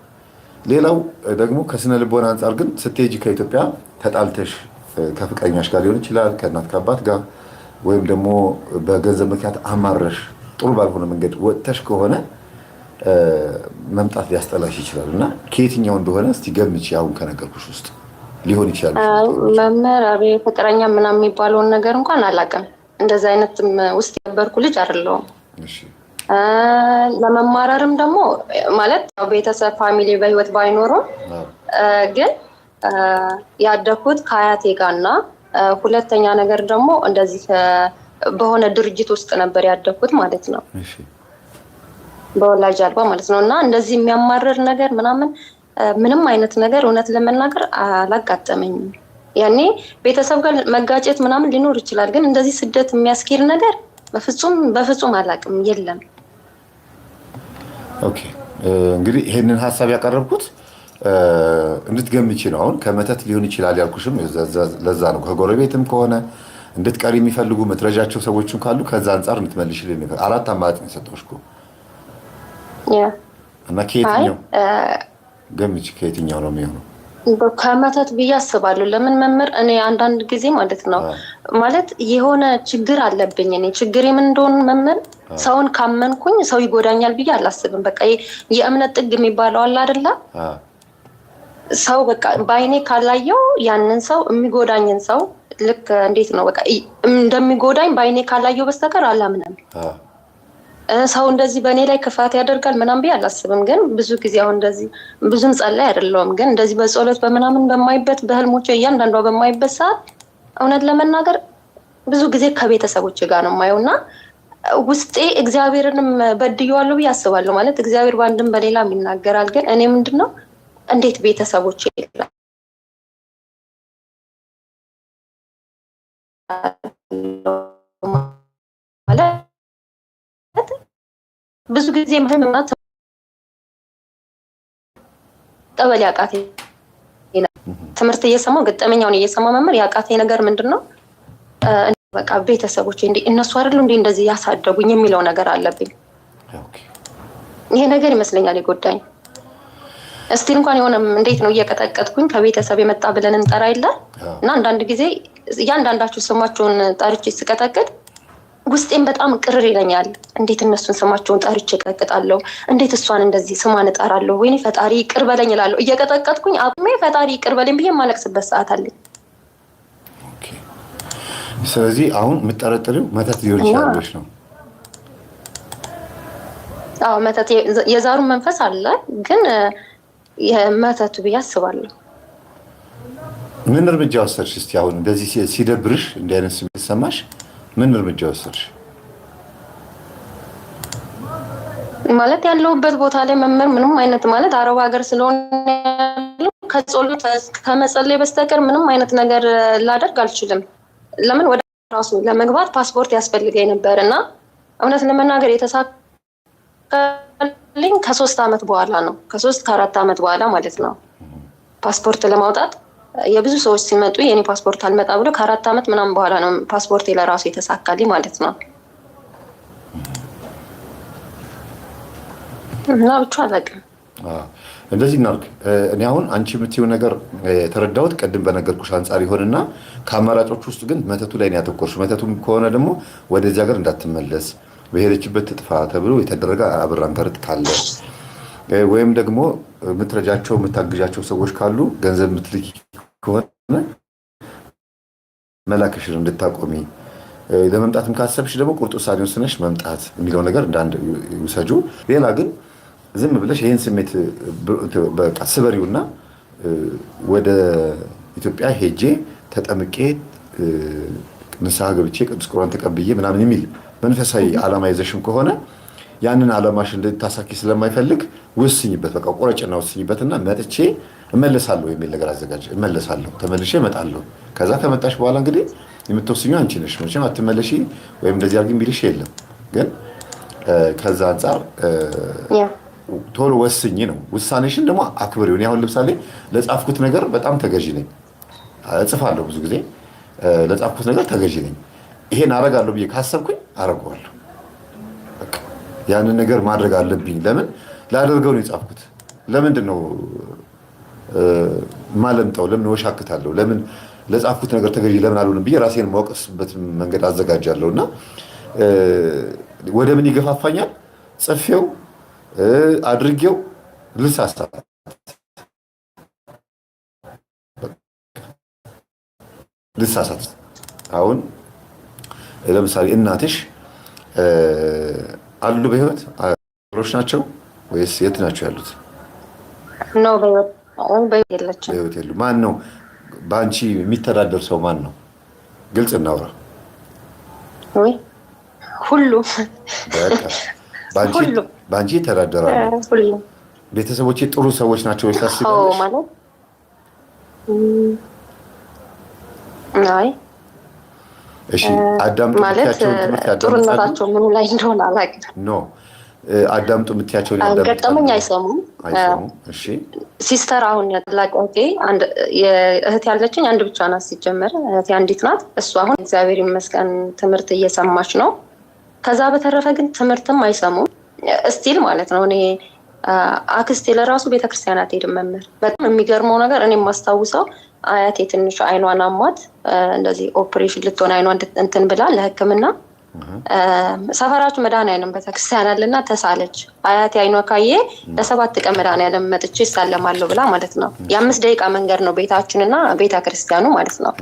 ሌላው ደግሞ ከስነ ልቦና አንጻር ግን ስትሄጂ ከኢትዮጵያ ተጣልተሽ ከፍቅረኛሽ ጋር ሊሆን ይችላል፣ ከእናት ከአባት ጋር ወይም ደግሞ በገንዘብ ምክንያት አማረሽ ጥሩ ባልሆነ መንገድ ወጥተሽ ከሆነ መምጣት ሊያስጠላሽ ይችላል። እና ከየትኛው እንደሆነ እስቲ ገምቺ። አሁን ከነገርኩሽ ውስጥ ሊሆን ይችላል። መምህር አቤት ፍቅረኛ ምናምን የሚባለውን ነገር እንኳን አላውቅም። እንደዚህ አይነት ውስጥ የነበርኩ ልጅ አይደለሁም። ለመማረርም ደግሞ ማለት ቤተሰብ ፋሚሊ በህይወት ባይኖሩም ግን ያደኩት ከአያቴ ጋር እና ሁለተኛ ነገር ደግሞ እንደዚህ በሆነ ድርጅት ውስጥ ነበር ያደኩት ማለት ነው። በወላጅ አልባ ማለት ነው። እና እንደዚህ የሚያማርር ነገር ምንም አይነት ነገር እውነት ለመናገር አላጋጠመኝም። ያኔ ቤተሰብ ጋር መጋጨት ምናምን ሊኖር ይችላል፣ ግን እንደዚህ ስደት የሚያስኬድ ነገር በፍጹም አላውቅም፣ የለም። ኦኬ እንግዲህ ይሄንን ሀሳብ ያቀረብኩት እንድትገምቺ ነው። አሁን ከመተት ሊሆን ይችላል ያልኩሽም ለዛ ነው። ከጎረቤትም ከሆነ እንድትቀሪ የሚፈልጉ መትረጃቸው ሰዎችም ካሉ ከዛ አንጻር እንድትመልሽልኝ ነው። 4 አማራጭ ነው የሰጠሁሽ እኮ እና ከየትኛው ገምቺ፣ ከየትኛው ነው የሚሆነው? ከመተት ብዬ አስባለሁ። ለምን መምህር እኔ አንዳንድ ጊዜ ማለት ነው ማለት የሆነ ችግር አለብኝ። እኔ ችግሬ ምን እንደሆነ መምህር ሰውን ካመንኩኝ ሰው ይጎዳኛል ብዬ አላስብም። በቃ የእምነት ጥግ የሚባለው አለ አይደለ? ሰው በቃ በአይኔ ካላየው ያንን ሰው የሚጎዳኝን ሰው ልክ እንዴት ነው በቃ እንደሚጎዳኝ በአይኔ ካላየው በስተቀር አላምንም። ሰው እንደዚህ በእኔ ላይ ክፋት ያደርጋል ምናምን ብዬ አላስብም። ግን ብዙ ጊዜ አሁን እንደዚህ ብዙም ጸላይ አይደለሁም፣ ግን እንደዚህ በጸሎት በምናምን በማይበት በህልሞቼ እያንዳንዷ በማይበት ሰዓት እውነት ለመናገር ብዙ ጊዜ ከቤተሰቦች ጋር ነው የማየውና ውስጤ እግዚአብሔርንም በድየዋለሁ ብዬ አስባለሁ። ማለት እግዚአብሔር በአንድም በሌላም ይናገራል። ግን እኔ ምንድነው እንዴት ቤተሰቦች ይላል ማለት ብዙ ጊዜ ምንማት ጠበል ያቃቴ ትምህርት እየሰማው ገጠመኛውን እየሰማው መምህር ያቃቴ ነገር ምንድነው በቃ ቤተሰቦች እንዴ እነሱ አይደሉ እንዴ እንደዚህ ያሳደጉኝ የሚለው ነገር አለብኝ። ይሄ ነገር ይመስለኛል ይጎዳኝ። እስቲ እንኳን የሆነ እንዴት ነው እየቀጠቀጥኩኝ ከቤተሰብ የመጣ ብለን እንጠራ ይላ እና አንዳንድ ጊዜ ያንዳንዳችሁ ስማቸውን ጠርቼ ስቀጠቅጥ ውስጤን በጣም ቅርር ይለኛል። እንዴት እነሱን ስማቸውን ጠርቼ እቀጠቅጣለሁ? እንዴት እሷን እንደዚህ ስሟን እጠራለሁ? ወይኔ ፈጣሪ ይቅር በለኝ እላለሁ። እየቀጠቀጥኩኝ አቁሜ ፈጣሪ ይቅር በለኝ ብዬ የማለቅስበት ሰዓት አለኝ። ስለዚህ አሁን የምጠረጥሪው መተት ሊሆን ይችላል ነው? አዎ መተት የዛሩ መንፈስ አለ፣ ግን የመተቱ ብዬ አስባለሁ። ምን እርምጃ ወሰድሽ? እስቲ አሁን እንደዚህ ሲደብርሽ እንዲህ አይነት ስሜት ሰማሽ፣ ምን እርምጃ ወሰድሽ? ማለት ያለውበት ቦታ ላይ መምህር ምንም አይነት ማለት አረብ ሀገር ስለሆነ ከጸሎት ከመጸለይ በስተቀር ምንም አይነት ነገር ላደርግ አልችልም። ለምን ወደ ራሱ ለመግባት ፓስፖርት ያስፈልገኝ ነበርና እውነት ለመናገር የተሳካልኝ ከ3 አመት በኋላ ነው። ከ3 ከ4 አመት በኋላ ማለት ነው ፓስፖርት ለማውጣት የብዙ ሰዎች ሲመጡ የኔ ፓስፖርት አልመጣ ብሎ ከ4 አመት ምናምን በኋላ ነው ፓስፖርት ለራሱ የተሳካልኝ ማለት ነው። እና ብቻ አላውቅም። እንደዚህ እናድርግ። እኔ አሁን አንቺ የምትይው ነገር የተረዳሁት ቅድም በነገርኩሽ አንጻር ይሆንና ከአማራጮች ውስጥ ግን መተቱ ላይ ነው ያተኮርሽ። መተቱም ከሆነ ደግሞ ወደዚህ ሀገር እንዳትመለስ በሄደችበት ትጥፋ ተብሎ የተደረገ አብራንከርት ካለ ወይም ደግሞ የምትረጃቸው የምታግዣቸው ሰዎች ካሉ ገንዘብ የምትልኪ ከሆነ መላክሽን እንድታቆሚ ለመምጣትም ካሰብሽ ደግሞ ቁርጥ ውሳኔ ወስነሽ መምጣት የሚለው ነገር እንዳንድ ይውሰጁ። ሌላ ግን ዝም ብለሽ ይህን ስሜት በቃ ስበሪውና ወደ ኢትዮጵያ ሄጄ ተጠምቄ ንስሐ ገብቼ ቅዱስ ቁርባን ተቀብዬ ምናምን የሚል መንፈሳዊ ዓላማ ይዘሽም ከሆነ ያንን ዓላማሽ እንድታሳኪ ስለማይፈልግ ወስኝበት፣ በቃ ቆረጭና ወስኝበትና መጥቼ እመለሳለሁ የሚል ነገር አዘጋጅ። እመለሳለሁ፣ ተመልሼ እመጣለሁ። ከዛ ከመጣሽ በኋላ እንግዲህ የምትወስኙ አንቺ ነሽ። መቼም አትመለሺ ወይም እንደዚህ አድርጊ የሚልሽ የለም። ግን ከዛ አንጻር ቶሎ ወስኝ ነው። ውሳኔሽን ደግሞ አክብሪው። እኔ አሁን ለምሳሌ ለጻፍኩት ነገር በጣም ተገዢ ነኝ። እጽፋለሁ፣ ብዙ ጊዜ ለጻፍኩት ነገር ተገዢ ነኝ። ይሄን አረጋለሁ ብዬ ካሰብኩኝ አረገዋለሁ። ያንን ነገር ማድረግ አለብኝ። ለምን ላደርገው ነው የጻፍኩት? ለምንድን ነው ማለምጠው? ለምን ወሻክታለሁ? ለምን ለጻፍኩት ነገር ተገዢ ለምን አልሆንም ብዬ ራሴን ማወቅስበት መንገድ አዘጋጃለሁ። እና ወደ ምን ይገፋፋኛል? ጽፌው አድርጌው ልሳሳት አሁን ለምሳሌ እናትሽ አሉ በህይወት ሮሽ ናቸው ወይስ የት ናቸው ያሉት? ነው በህይወት የለችም። በህይወት የሉ። ማን ነው በአንቺ የሚተዳደር ሰው ማን ነው? ግልጽ እናውራ። ወይ ሁሉ በአንቺ ይተዳደራሉ። ቤተሰቦቼ ጥሩ ሰዎች ናቸው ወይ ታስቢያለሽ? ማለት አይ እሺ፣ አዳምጡ የምትያቸውን ትምህርት ያዳምጣሉ? ጥሩነታቸው ምኑ ላይ እንደሆነ አላውቅም። ኖ አዳምጡ የምትያቸውን ገጠመኝ አይሰሙም። እሺ ሲስተር አሁን ያላቀውቴ አንድ እህት ያለችኝ አንድ ብቻ ናት። ሲጀመር እህቴ አንዲት ናት። እሱ አሁን እግዚአብሔር ይመስገን ትምህርት እየሰማች ነው። ከዛ በተረፈ ግን ትምህርትም አይሰሙም እስቲል ማለት ነው። እኔ አክስቴ ለራሱ ቤተክርስቲያን አትሄድም። መምህር በጣም የሚገርመው ነገር እኔ የማስታውሰው አያቴ ትንሽ አይኗን አሟት እንደዚህ ኦፕሬሽን ልትሆን አይኗን እንትን ብላ ለሕክምና ሰፈራችሁ መድኃኒዓለም ቤተክርስቲያን አለና ተሳለች። አያቴ አይኗ ካየ ለ7 ቀን መድኃኒዓለም መጥቼ ይሳለማለሁ ብላ ማለት ነው። የ5 ደቂቃ መንገድ ነው ቤታችንና ቤተክርስቲያኑ ማለት ነው።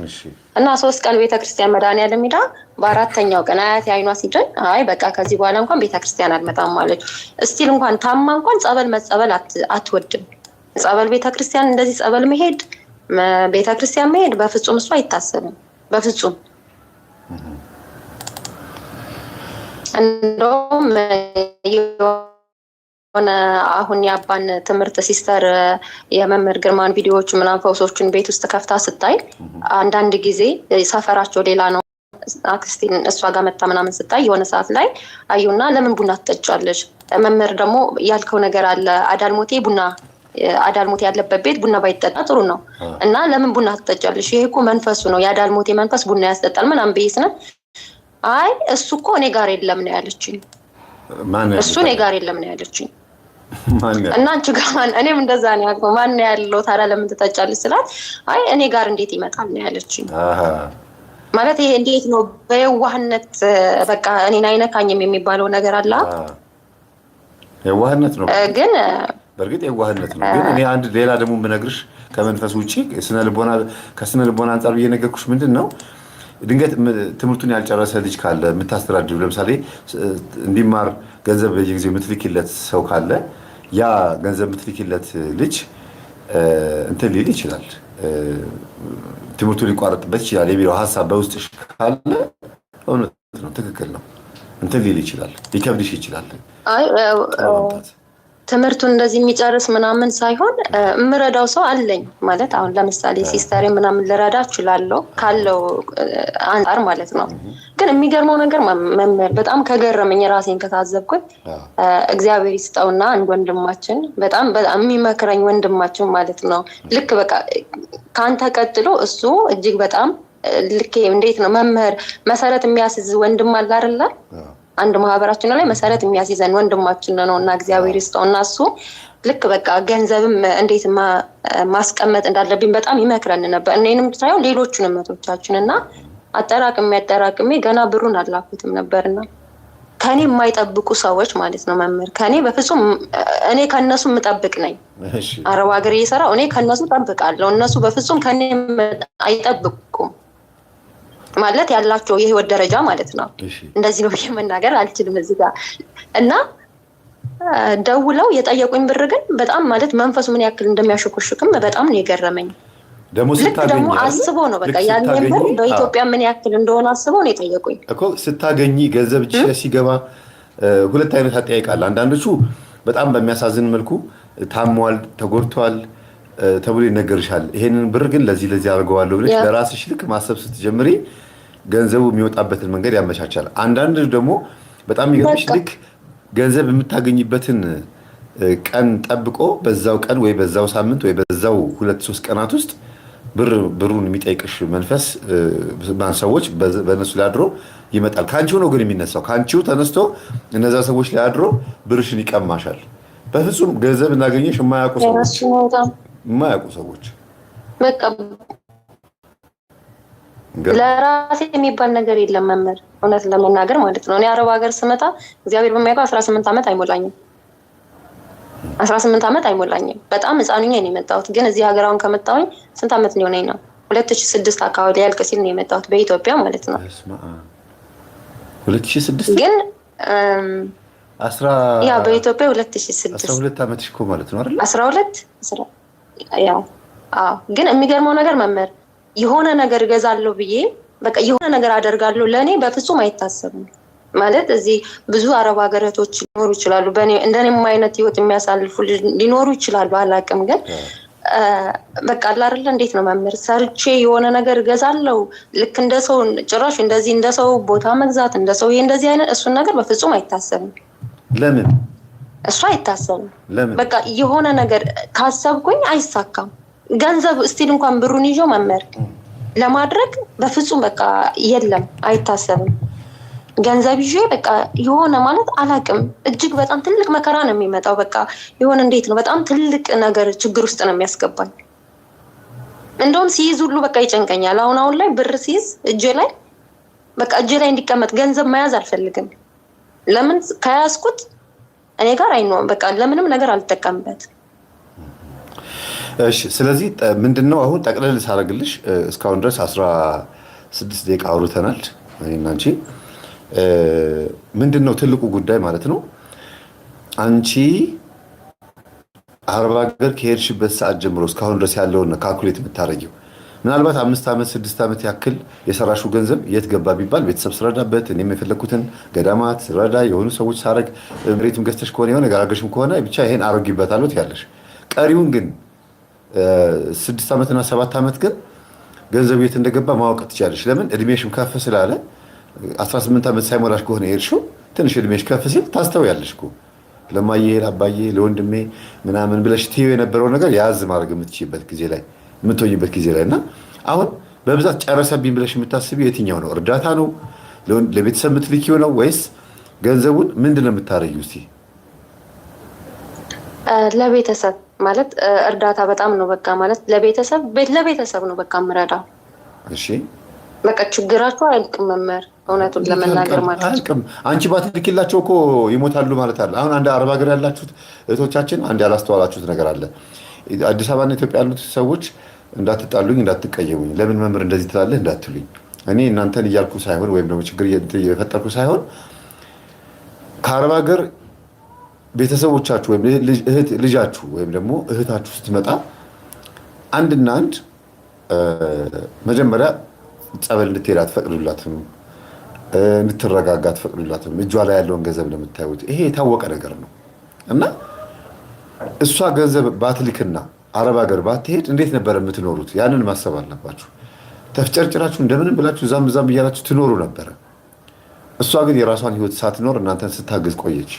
እና 3 ቀን ቤተክርስቲያን መድኃኒዓለም ሄዳ በ4ኛው ቀን አያቴ አይኗ ሲድን አይ በቃ ከዚህ በኋላ እንኳን ቤተክርስቲያን አልመጣም ማለች። እስቲል እንኳን ታማ እንኳን ጸበል መጸበል አትወድም። ጸበል ቤተክርስቲያን እንደዚህ ጸበል መሄድ ቤተክርስቲያን መሄድ በፍጹም እሱ አይታሰብም በፍጹም። እንደውም የሆነ አሁን የአባን ትምህርት ሲስተር የመምህር ግርማን ቪዲዮዎች ምናምን ፈውሶችን ቤት ውስጥ ከፍታ ስታይ አንዳንድ ጊዜ ሰፈራቸው ሌላ ነው። አክስቲን እሷ ጋር መታ ምናምን ስታይ የሆነ ሰዓት ላይ አዩና ለምን ቡና ትጠጫለሽ? መምህር ደግሞ ያልከው ነገር አለ አዳልሞቴ ያለበት ቤት ቡና ባይጠጣ ጥሩ ነው እና ለምን ቡና ትጠጫለሽ? ይሄ እኮ መንፈሱ ነው፣ የአዳልሞቴ መንፈስ ቡና ያስጠጣል ምናምን ብዬሽ ነው። አይ እሱ እኮ እኔ ጋር የለም ነው ያለችኝ። እሱ እኔ ጋር የለም ነው ያለችኝ። እና አንቺ ጋር እኔም እንደዛ ነው ያልኩት። ማን ነው ያለው ታዲያ ለምን ትጠጫለሽ ስላት አይ እኔ ጋር እንዴት ይመጣል ነው ያለችኝ። ማለት ይሄ እንዴት ነው በየዋህነት በቃ እኔን አይነካኝም የሚባለው ነገር አለ። የዋህነት ነው ግን በእርግጥ የዋህነት ነው። ግን እኔ አንድ ሌላ ደግሞ ብነግርሽ ከመንፈስ ውጪ ከስነ ልቦና አንጻር ብዬ ነገርኩሽ ምንድን ነው ድንገት ትምህርቱን ያልጨረሰ ልጅ ካለ የምታስተዳድሩ ለምሳሌ እንዲማር ገንዘብ በየጊዜው የምትልኪለት ሰው ካለ ያ ገንዘብ የምትልኪለት ልጅ እንትን ሊል ይችላል፣ ትምህርቱ ሊቋረጥበት ይችላል የሚለው ሀሳብ በውስጥሽ ካለ እውነት ነው፣ ትክክል ነው። እንትን ሊል ይችላል፣ ሊከብድሽ ይችላል። ትምህርቱን እንደዚህ የሚጨርስ ምናምን ሳይሆን የምረዳው ሰው አለኝ ማለት አሁን ለምሳሌ ሲስተር ምናምን ልረዳ እችላለሁ ካለው አንፃር ማለት ነው። ግን የሚገርመው ነገር መምህር በጣም ከገረመኝ ራሴን ከታዘብኩኝ እግዚአብሔር ይስጠውና አንድ ወንድማችን በጣም የሚመክረኝ ወንድማችን ማለት ነው። ልክ በቃ ካንተ ቀጥሎ እሱ እጅግ በጣም ልክ እንዴት ነው መምህር መሰረት የሚያስዝ ወንድም አለ አይደል? አንድ ማህበራችን ላይ መሰረት የሚያስይዘን ወንድማችን ነው እና እግዚአብሔር ይስጠው እና እሱ ልክ በቃ ገንዘብም እንዴት ማስቀመጥ እንዳለብኝ በጣም ይመክረን ነበር። እኔንም ሳይሆን ሌሎቹንም እህቶቻችን እና አጠራቅሜ ገና ብሩን አላኩትም ነበርና ከኔ የማይጠብቁ ሰዎች ማለት ነው መምህር ከኔ በፍጹም እኔ ከነሱ የምጠብቅ ነኝ። አረብ ሀገር እየሰራሁ እኔ ከነሱ ጠብቃለሁ፣ እነሱ በፍጹም ከኔ አይጠብቁም ማለት ያላቸው የህይወት ደረጃ ማለት ነው። እንደዚህ ነው መናገር አልችልም እዚህ ጋር እና ደውለው የጠየቁኝ ብር ግን በጣም ማለት መንፈሱ ምን ያክል እንደሚያሽኮሽክም በጣም ነው የገረመኝ። ደግሞ አስበው ነው በቃ ያንን ብር በኢትዮጵያ ምን ያክል እንደሆነ አስበው ነው የጠየቁኝ እኮ። ስታገኚ ገንዘብ እጅ ሲገባ ሁለት አይነት አጠያይቃል። አንዳንዶቹ በጣም በሚያሳዝን መልኩ ታሟል፣ ተጎድቷል ተብሎ ይነገርሻል። ይሄንን ብር ግን ለዚህ አድርገዋለሁ ብለሽ ለራስሽ ልክ ማሰብ ስትጀምሪ ገንዘቡ የሚወጣበትን መንገድ ያመቻቻል። አንዳንድ ደግሞ በጣም የሚገርምሽ ልክ ገንዘብ የምታገኝበትን ቀን ጠብቆ በዛው ቀን ወይ በዛው ሳምንት ወይ በዛው 2-3 ቀናት ውስጥ ብሩን የሚጠይቅሽ መንፈስ ሰዎች በእነሱ ላይ አድሮ ይመጣል። ከአንቺው ነው ግን የሚነሳው። ከአንቺው ተነስቶ እነዛ ሰዎች ላይ አድሮ ብርሽን ይቀማሻል። በፍጹም ገንዘብ እናገኘሽ የማያውቁ ሰዎች በቃ ለራሴ የሚባል ነገር የለም መምህር፣ እውነት ለመናገር ማለት ነው። እኔ አረብ ሀገር ስመጣ እግዚአብሔር በሚያውቀው 18 ዓመት አይሞላኝም። 18 ዓመት አይሞላኝም። በጣም ህፃን ነኝ ነው የመጣሁት። ግን እዚህ ሀገር አሁን ከመጣሁኝ ስንት ዓመት ሊሆነኝ ነው? 2006 አካባቢ ያልቅ ሲል ነው የመጣሁት በኢትዮጵያ ማለት ነው። 2006 ግን ያ በኢትዮጵያ 2006 12 ዓመትሽ እኮ ማለት ነው አይደል? 12 ያው ግን የሚገርመው ነገር መምህር የሆነ ነገር እገዛለሁ ብዬ በቃ የሆነ ነገር አደርጋለሁ ለኔ በፍጹም አይታሰብም። ማለት እዚህ ብዙ አረብ ሀገራቶች ሊኖሩ ይችላሉ፣ እንደኔም አይነት ህይወት የሚያሳልፉ ሊኖሩ ይችላሉ፣ አላውቅም። ግን በቃ አይደል እንዴት ነው መምህር ሰርቼ የሆነ ነገር እገዛለሁ ልክ እንደ ሰው ጭራሽ እንደዚህ እንደ ሰው ቦታ መግዛት እንደ ሰው ይሄ እንደዚህ አይነት እሱን ነገር በፍጹም አይታሰብም። ለምን እሱ አይታሰብም? በቃ የሆነ ነገር ካሰብኩኝ አይሳካም። ገንዘብ እስቲል እንኳን ብሩን ይዞ መምህር ለማድረግ በፍጹም በቃ የለም፣ አይታሰብም። ገንዘብ ይዤ በቃ የሆነ ማለት አላውቅም እጅግ በጣም ትልቅ መከራ ነው የሚመጣው። በቃ የሆነ እንዴት ነው በጣም ትልቅ ነገር ችግር ውስጥ ነው የሚያስገባኝ። እንደውም ሲይዝ ሁሉ በቃ ይጨንቀኛል። አሁን ላይ ብር ሲይዝ እጄ ላይ በቃ እጄ ላይ እንዲቀመጥ ገንዘብ መያዝ አልፈልግም። ለምን ከያዝኩት እኔ ጋር አይኖርም። በቃ ለምንም ነገር አልጠቀምበት። እሺ፣ ስለዚህ ምንድነው አሁን ጠቅለል ሳረግልሽ እስካሁን ድረስ 16 ደቂቃ አውርተናል እኔና አንቺ። ምንድነው ትልቁ ጉዳይ ማለት ነው? አንቺ አረብ ሀገር ከሄድሽበት ሰዓት ጀምሮ እስካሁን ድረስ ያለውን ካልኩሌት የምታረጊው ምናልባት 5 ዓመት 6 ዓመት ያክል የሰራሽው ገንዘብ የት ገባ ቢባል ቤተሰብ ስረዳበት፣ እኔም የፈለኩትን ገዳማት ስረዳ፣ የሆኑ ሰዎች ሳረግ፣ መሬትም ገዝተሽ ከሆነ የሆነ ነገር አድርገሽም ከሆነ ብቻ ይሄን አድርጊበታለሁ ያለሽ። ቀሪውን ግን 6 ዓመትና 7 ዓመት ግን ገንዘቡ የት እንደገባ ማወቅ ትችላለሽ። ለምን እድሜሽም ከፍ ስላለ 18 ዓመት ሳይሞላሽ ከሆነ የሄድሽው ትንሽ እድሜሽ ከፍ ሲል ታስተውያለሽ እኮ ለማየ አባዬ ለወንድሜ ምናምን ብለሽ ትይው የነበረው ነገር ያዝ ማድረግ የምትችይበት ጊዜ ላይ የምትሆኝበት ጊዜ ላይ እና አሁን በብዛት ጨረሰብኝ ብለሽ የምታስቢው የትኛው ነው? እርዳታ ነው ለቤተሰብ የምትልኪው ነው ወይስ ገንዘቡን ምንድን ነው የምታረጊው? እስቲ ለቤተሰብ ማለት እርዳታ በጣም ነው በቃ ማለት ለቤተሰብ ነው በቃ የምረዳው። እሺ በቃ ችግራቸው አያልቅም መምህር፣ እውነቱን ለመናገር ማለት አያልቅም። አንቺ ባትልኪላቸው እኮ ይሞታሉ ማለት አለ። አሁን አንድ አረብ ሀገር ያላችሁት እህቶቻችን አንድ ያላስተዋላችሁት ነገር አለ። አዲስ አበባና ኢትዮጵያ ያሉት ሰዎች እንዳትጣሉኝ፣ እንዳትቀየሙኝ፣ ለምን መምህር እንደዚህ ትላለህ እንዳትሉኝ። እኔ እናንተን እያልኩ ሳይሆን ወይም ደግሞ ችግር እየፈጠርኩ ሳይሆን ከአረብ ሀገር ቤተሰቦቻችሁ ወይም ልጃችሁ ወይም ደግሞ እህታችሁ ስትመጣ አንድና አንድ መጀመሪያ ጸበል እንድትሄድ አትፈቅዱላትም፣ እንድትረጋጋ አትፈቅዱላትም። እጇ ላይ ያለውን ገንዘብ ለምታዩት ይሄ የታወቀ ነገር ነው እና እሷ ገንዘብ ባትልክና አረብ ሀገር ባትሄድ እንዴት ነበር የምትኖሩት? ያንን ማሰብ አለባችሁ። ተፍጨርጭራችሁ እንደምንም ብላችሁ ዛም እያላችሁ ትኖሩ ነበረ። እሷ ግን የራሷን ህይወት ሳትኖር እናንተን ስታግዝ ቆየች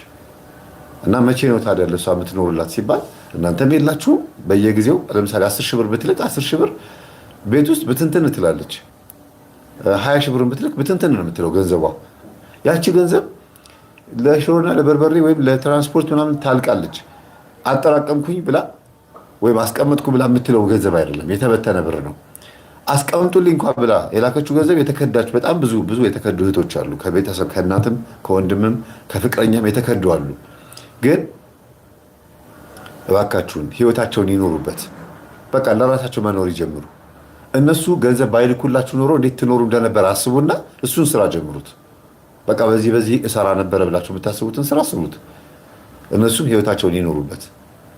እና መቼ ነው ታዲያ ለእሷ የምትኖሩላት ሲባል እናንተም የላችሁም። በየጊዜው ለምሳሌ 10 ሺህ ብር ብትልክ 10 ሺህ ብር ቤት ውስጥ ብትንትን ትላለች። 20 ሺህ ብር ብትልክ ብትንትን ነው የምትለው ገንዘቧ። ያቺ ገንዘብ ለሽሮና ለበርበሬ ወይም ለትራንስፖርት ምናምን ታልቃለች። አጠራቀምኩኝ ብላ ወይም አስቀመጥኩ ብላ የምትለው ገንዘብ አይደለም፣ የተበተነ ብር ነው። አስቀምጡልኝ እንኳን ብላ የላከችው ገንዘብ የተከዳች በጣም ብዙ የተከዱ እህቶች አሉ። ከቤተሰብ ከእናትም ከወንድምም ከፍቅረኛም የተከዱ አሉ። ግን እባካችሁን ህይወታቸውን ይኖሩበት። በቃ ለራሳቸው መኖር ይጀምሩ። እነሱ ገንዘብ ባይልኩላችሁ ኖሮ እንዴት ትኖሩ እንደነበር አስቡና እሱን ስራ ጀምሩት። በቃ በዚህ እሰራ ነበረ ብላችሁ የምታስቡትን ስራ አስቡት። እነሱም ህይወታቸውን ይኖሩበት።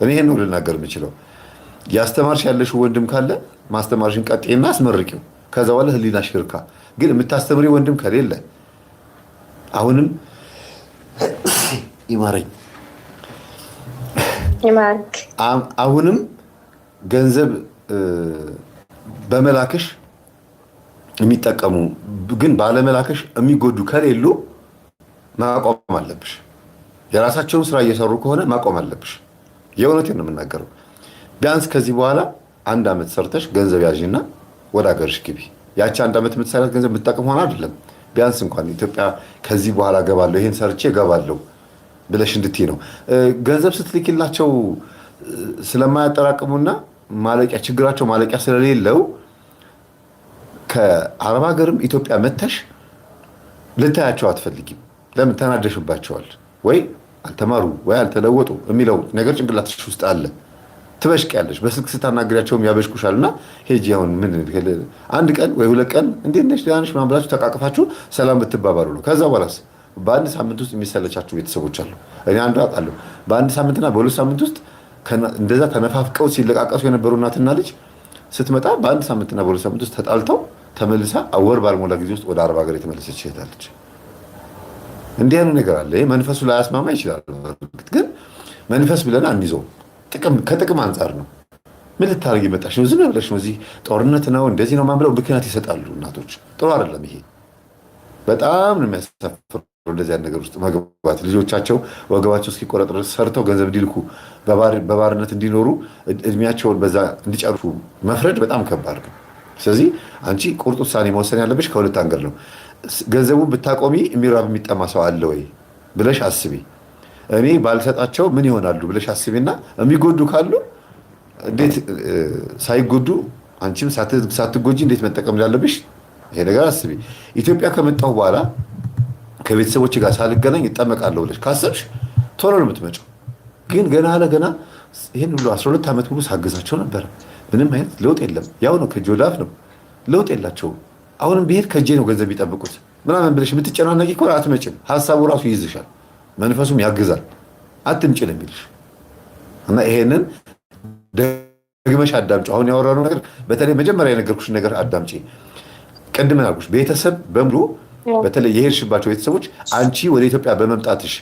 እኔ ይሄን ነው ልናገር የምችለው። ያስተማርሽ ያለሽው ወንድም ካለ ማስተማርሽን ቀጥይና አስመርቂው። ከዛ በኋላ ህሊናሽ ይርካ። ግን የምታስተምሪ ወንድም ከሌለ አሁንም ይማረኝ አሁንም ገንዘብ በመላክሽ የሚጠቀሙ ግን ባለመላክሽ የሚጎዱ ከሌሉ ማቆም አለብሽ። የራሳቸውን ስራ እየሰሩ ከሆነ ማቆም አለብሽ። የእውነቴን ነው የምናገረው። ቢያንስ ከዚህ በኋላ 1 ዓመት ሰርተሽ ገንዘብ ያዥና ወደ ሀገርሽ ግቢ። ያቺ 1 ዓመት የምትሰራት ገንዘብ የምትጠቅም ሆነ አይደለም። ቢያንስ እንኳን ኢትዮጵያ ከዚህ በኋላ ገባለሁ ይሄን ሰርቼ ገባለሁ ብለሽ እንድትይ ነው። ገንዘብ ስትልኪላቸው ስለማያጠራቅሙና ማለቂያ ችግራቸው ማለቂያ ስለሌለው ከአረብ ሀገርም ኢትዮጵያ መተሽ ልታያቸው አትፈልጊም። ለምን? ተናደሽባቸዋል። ወይ አልተማሩ ወይ አልተለወጡ የሚለው ነገር ጭንቅላትሽ ውስጥ አለ። ትበሽቂያለሽ። በስልክ ስታናግሪያቸውም ያበሽኩሻልና ሄጂ አሁን ምን 1 ቀን ወይ 2 ቀን እንዴት ነሽ ደህና ነሽ ምናምን ብላችሁ ተቃቅፋችሁ ሰላም ብትባባሉ ነው። ከዛ በኋላስ በ1 ሳምንት ውስጥ የሚሰለቻችሁ ቤተሰቦች አሉ። እኔ አንዱ አውቃለሁ። በ1 ሳምንትና በ2 ሳምንት ውስጥ እንደዛ ተነፋፍቀው ሲለቃቀሱ የነበሩ እናትና ልጅ ስትመጣ በ1 ሳምንትና በ2 ሳምንት ውስጥ ተጣልተው ተመልሳ ወር ባልሞላ ጊዜ ውስጥ ወደ አረብ ሀገር የተመለሰች ትሄዳለች። እንዲህ አይነት ነገር አለ። ይሄ መንፈሱ ላይ ያስማማ ይችላል። ግን መንፈስ ብለን አንይዘው። ከጥቅም አንጻር ነው። ምን ልታደርጊ መጣሽ ነው? ዝም ብለሽ ነው እዚህ ጦርነት ነው እንደዚህ ነው ማምለው ምክንያት ይሰጣሉ እናቶች። ጥሩ አይደለም ይሄ። በጣም ነው የሚያሳፍረው እንደዚህ አይነት ነገር ውስጥ መግባት። ልጆቻቸው ወገባቸው እስኪቆረጥ ድረስ ሰርተው ገንዘብ እንዲልኩ በባርነት እንዲኖሩ እድሜያቸውን በዛ እንዲጨርሱ መፍረድ በጣም ከባድ ነው። ስለዚህ አንቺ ቁርጥ ውሳኔ መወሰን ያለብሽ ከሁለት አንገር ነው። ገንዘቡን ብታቆሚ የሚራብ የሚጠማ ሰው አለ ወይ ብለሽ አስቢ። እኔ ባልሰጣቸው ምን ይሆናሉ ብለሽ አስቢና የሚጎዱ ካሉ እንዴት ሳይጎዱ አንቺም ሳትጎጂ እንዴት መጠቀም እንዳለብሽ ይሄ ነገር አስቢ። ኢትዮጵያ ከመጣሁ በኋላ ከቤተሰቦች ጋር ሳልገናኝ እጠመቃለሁ ብለሽ ካሰብሽ ቶሎ ነው የምትመጪው። ግን ገና ለገና ይሄን ሁሉ 12 ዓመት ሙሉ ሳገዛቸው ነበር። ምንም አይነት ለውጥ የለም። ያው ነው ከእጅ ወደ አፍ ነው። ለውጥ የላቸውም። አሁንም ብሄድ ከእጄ ነው ገንዘብ የሚጠብቁት ምናምን ብለሽ የምትጨናነቂ ከሆነ አትመጭም። ሀሳቡ ራሱ ይይዝሻል፣ መንፈሱም ያግዛል። አትምጭ ነው የሚልሽ እና ይሄንን ደግመሽ አዳምጪ። አሁን ያወራነው ነገር በተለይ መጀመሪያ የነገርኩሽ ነገር አዳምጪ። ቅድም ያልኩሽ ቤተሰብ በሙሉ በተለይ የሄድሽባቸው ቤተሰቦች አንቺ ወደ ኢትዮጵያ በመምጣትሽ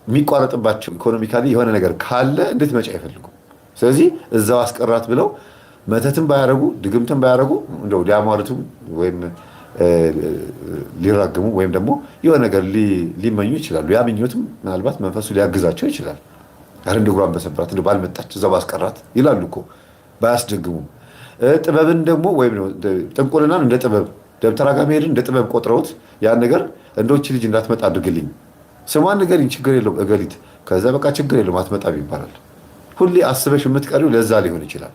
የሚቋረጥባቸው ኢኮኖሚካሊ የሆነ ነገር ካለ እንድትመጪ አይፈልጉም። ስለዚህ እዛው አስቀራት ብለው መተትም ባያረጉ ድግምትም ባያረጉ እንደው ሊያሟርቱ ወይም ሊራግሙ ወይም ደግሞ የሆነ ነገር ሊመኙ ይችላሉ። ያ ምኞትም ምናልባት መንፈሱ ሊያግዛቸው ይችላል። አረ እንደ ጉራን በሰብራት እንደ ባልመጣች እዛው ባስቀራት ይላሉ እኮ ባያስደግሙም። ጥበብን ደግሞ ወይም ጥንቁልናን እንደ ጥበብ ደብተራ ጋር መሄድን እንደ ጥበብ ቆጥረውት ያን ነገር እንደውች ልጅ እንዳትመጣ አድርግልኝ፣ ስሟን ንገሪኝ፣ ችግር የለውም እገሊት፣ ከዛ በቃ ችግር የለውም አትመጣም ይባላል። ሁሌ አስበሽ የምትቀሪው ለዛ ሊሆን ይችላል።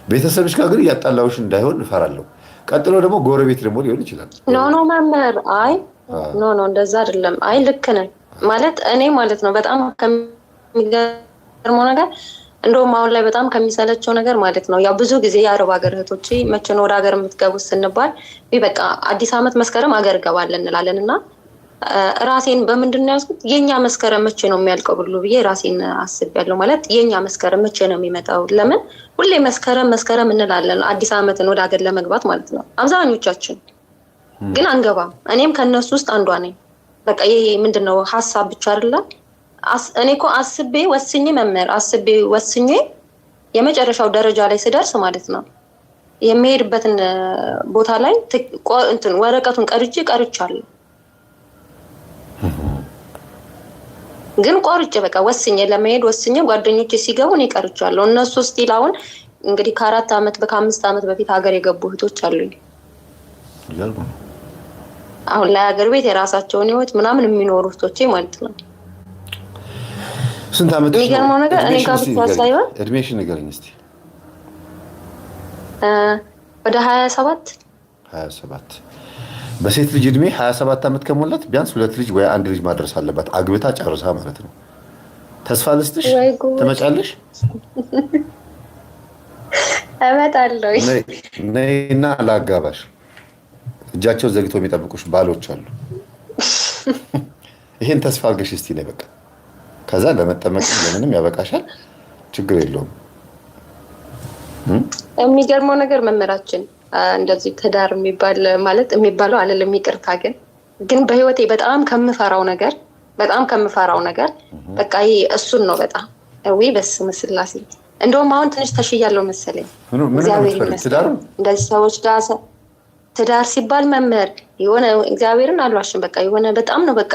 ቤተሰብሽ ጋር ግን እያጣላውሽ እንዳይሆን እፈራለሁ። ቀጥሎ ደግሞ ጎረቤት ደግሞ ሊሆን ይችላል። ኖ መምህር፣ አይ ኖ እንደዛ አይደለም። አይ ልክ ነህ ማለት እኔ ማለት ነው። በጣም ከሚገርመው ነገር እንደውም አሁን ላይ በጣም ከሚሰለቸው ነገር ማለት ነው ያው ብዙ ጊዜ የአረብ ሀገር እህቶቼ መቼ ነው ወደ ሀገር የምትገቡት ስንባል በቃ አዲስ ዓመት መስከረም ሀገር እገባለን እንላለን እና ራሴን በምንድን ነው ያዝኩት? የኛ መስከረም መቼ ነው የሚያልቀው ብሎ ብዬ ራሴን አስቤያለሁ። ማለት የኛ መስከረም መቼ ነው የሚመጣው? ለምን ሁሌ መስከረም እንላለን አዲስ ዓመትን ወደ ሀገር ለመግባት ማለት ነው አብዛኞቻችን፣ ግን አንገባም። እኔም ከነሱ ውስጥ አንዷ ነኝ። በቃ ይሄ ምንድነው ሀሳብ ብቻ አይደለም። እኔ እኮ አስቤ ወስኜ መምህር አስቤ ወስኜ የመጨረሻው ደረጃ ላይ ስደርስ ማለት ነው የሚሄድበትን ቦታ ላይ እንትን ወረቀቱን ቀርጫለሁ። ግን ቆርጬ በቃ ወስኜ ለመሄድ ወስኜ ጓደኞቼ ሲገቡ እኔ ቀርቻለሁ። እነሱ ስቲል አሁን እንግዲህ ከ4 ዓመት ከ5 ዓመት በፊት ሀገር የገቡ እህቶች አሉኝ። አሁን ላይ ሀገር ቤት የራሳቸውን ህይወት ምናምን የሚኖሩ እህቶቼ ማለት ነው። ስንት ዓመት? የሚገርመው ነገር እኔ ጋር ብቻ ሳይሆን እድሜሽን ንገረኝ እስቲ። ወደ 27 በሴት ልጅ እድሜ 27 ዓመት ከሞላት ቢያንስ 2 ልጅ ወይ 1 ልጅ ማድረስ አለባት፣ አግብታ ጨርሳ ማለት ነው። ተስፋ ልስጥሽ፣ ትመጫለሽ? እመጣለሁ። ነይና ላጋባሽ። እጃቸው ዘግተው የሚጠብቁሽ ባሎች አሉ። ይሄን ተስፋ አድርገሽ እስቲ ነይ በቃ። ከዛ ለመጠመቅ ለምንም ያበቃሻል፣ ችግር የለውም። የሚገርመው ነገር መምህራችን እንደዚህ ትዳር የሚባል ማለት የሚባለው አይደለም፣ ይቅርታ ግን በህይወቴ በጣም ከምፈራው ነገር በቃ ይሄ እሱን ነው። በጣም ወይ በስመ ስላሴ እንደውም አሁን ትንሽ ተሽያለሁ መሰለኝ። እግዚአብሔር ይመስገን። እንደዚህ ሰዎች ጋር ትዳር ሲባል መምህር የሆነ እግዚአብሔርን አልዋሽም፣ በቃ የሆነ በጣም ነው በቃ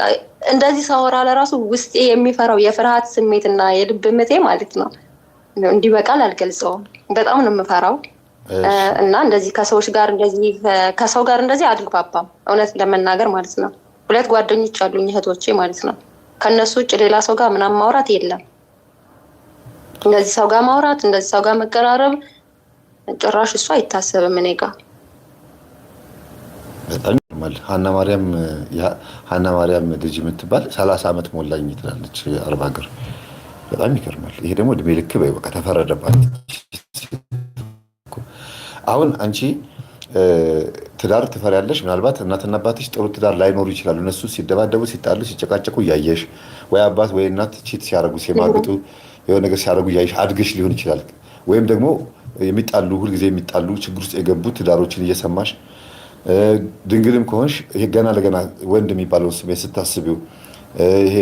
እንደዚህ ሳወራ ለራሱ ውስጤ የሚፈራው የፍርሃት ስሜትና የልብ ምቴ ማለት ነው እንዲህ በቃል አልገልጸውም። በጣም ነው የምፈራው እና እንደዚህ ከሰው ጋር እንደዚህ አልግባባም፣ እውነት ለመናገር ማለት ነው። 2 ጓደኞች አሉኝ እህቶቼ ማለት ነው። ከነሱ ውጭ ሌላ ሰው ጋር ምናምን ማውራት የለም። እንደዚህ ሰው ጋር ማውራት፣ እንደዚህ ሰው ጋር መቀራረብ ጭራሽ እሱ አይታሰብም እኔ ጋር። በጣም ይገርማል። ሀና ማርያም ልጅ የምትባል 30 ዓመት ሞላኝ ትላለች አረብ ሀገር። በጣም ይገርማል። ይሄ ደግሞ እድሜ ልክ በይ በቃ ተፈረደባት። አሁን አንቺ ትዳር ትፈሪያለሽ። ምናልባት እናትና አባትሽ ጥሩ ትዳር ላይኖሩ ይችላሉ። እነሱ ሲደባደቡ፣ ሲጣሉ፣ ሲጨቃጨቁ እያየሽ ወይ አባት ወይ እናት ቺት ሲያደርጉ፣ ሲማግጡ፣ የሆነ ነገር ሲያደርጉ እያየሽ አድገሽ ሊሆን ይችላል። ወይም ደግሞ የሚጣሉ ሁልጊዜ የሚጣሉ ችግር ውስጥ የገቡ ትዳሮችን እየሰማሽ ድንግልም ከሆንሽ ይሄ ገና ለገና ወንድ የሚባለውን ስሜት ስታስቢው ይሄ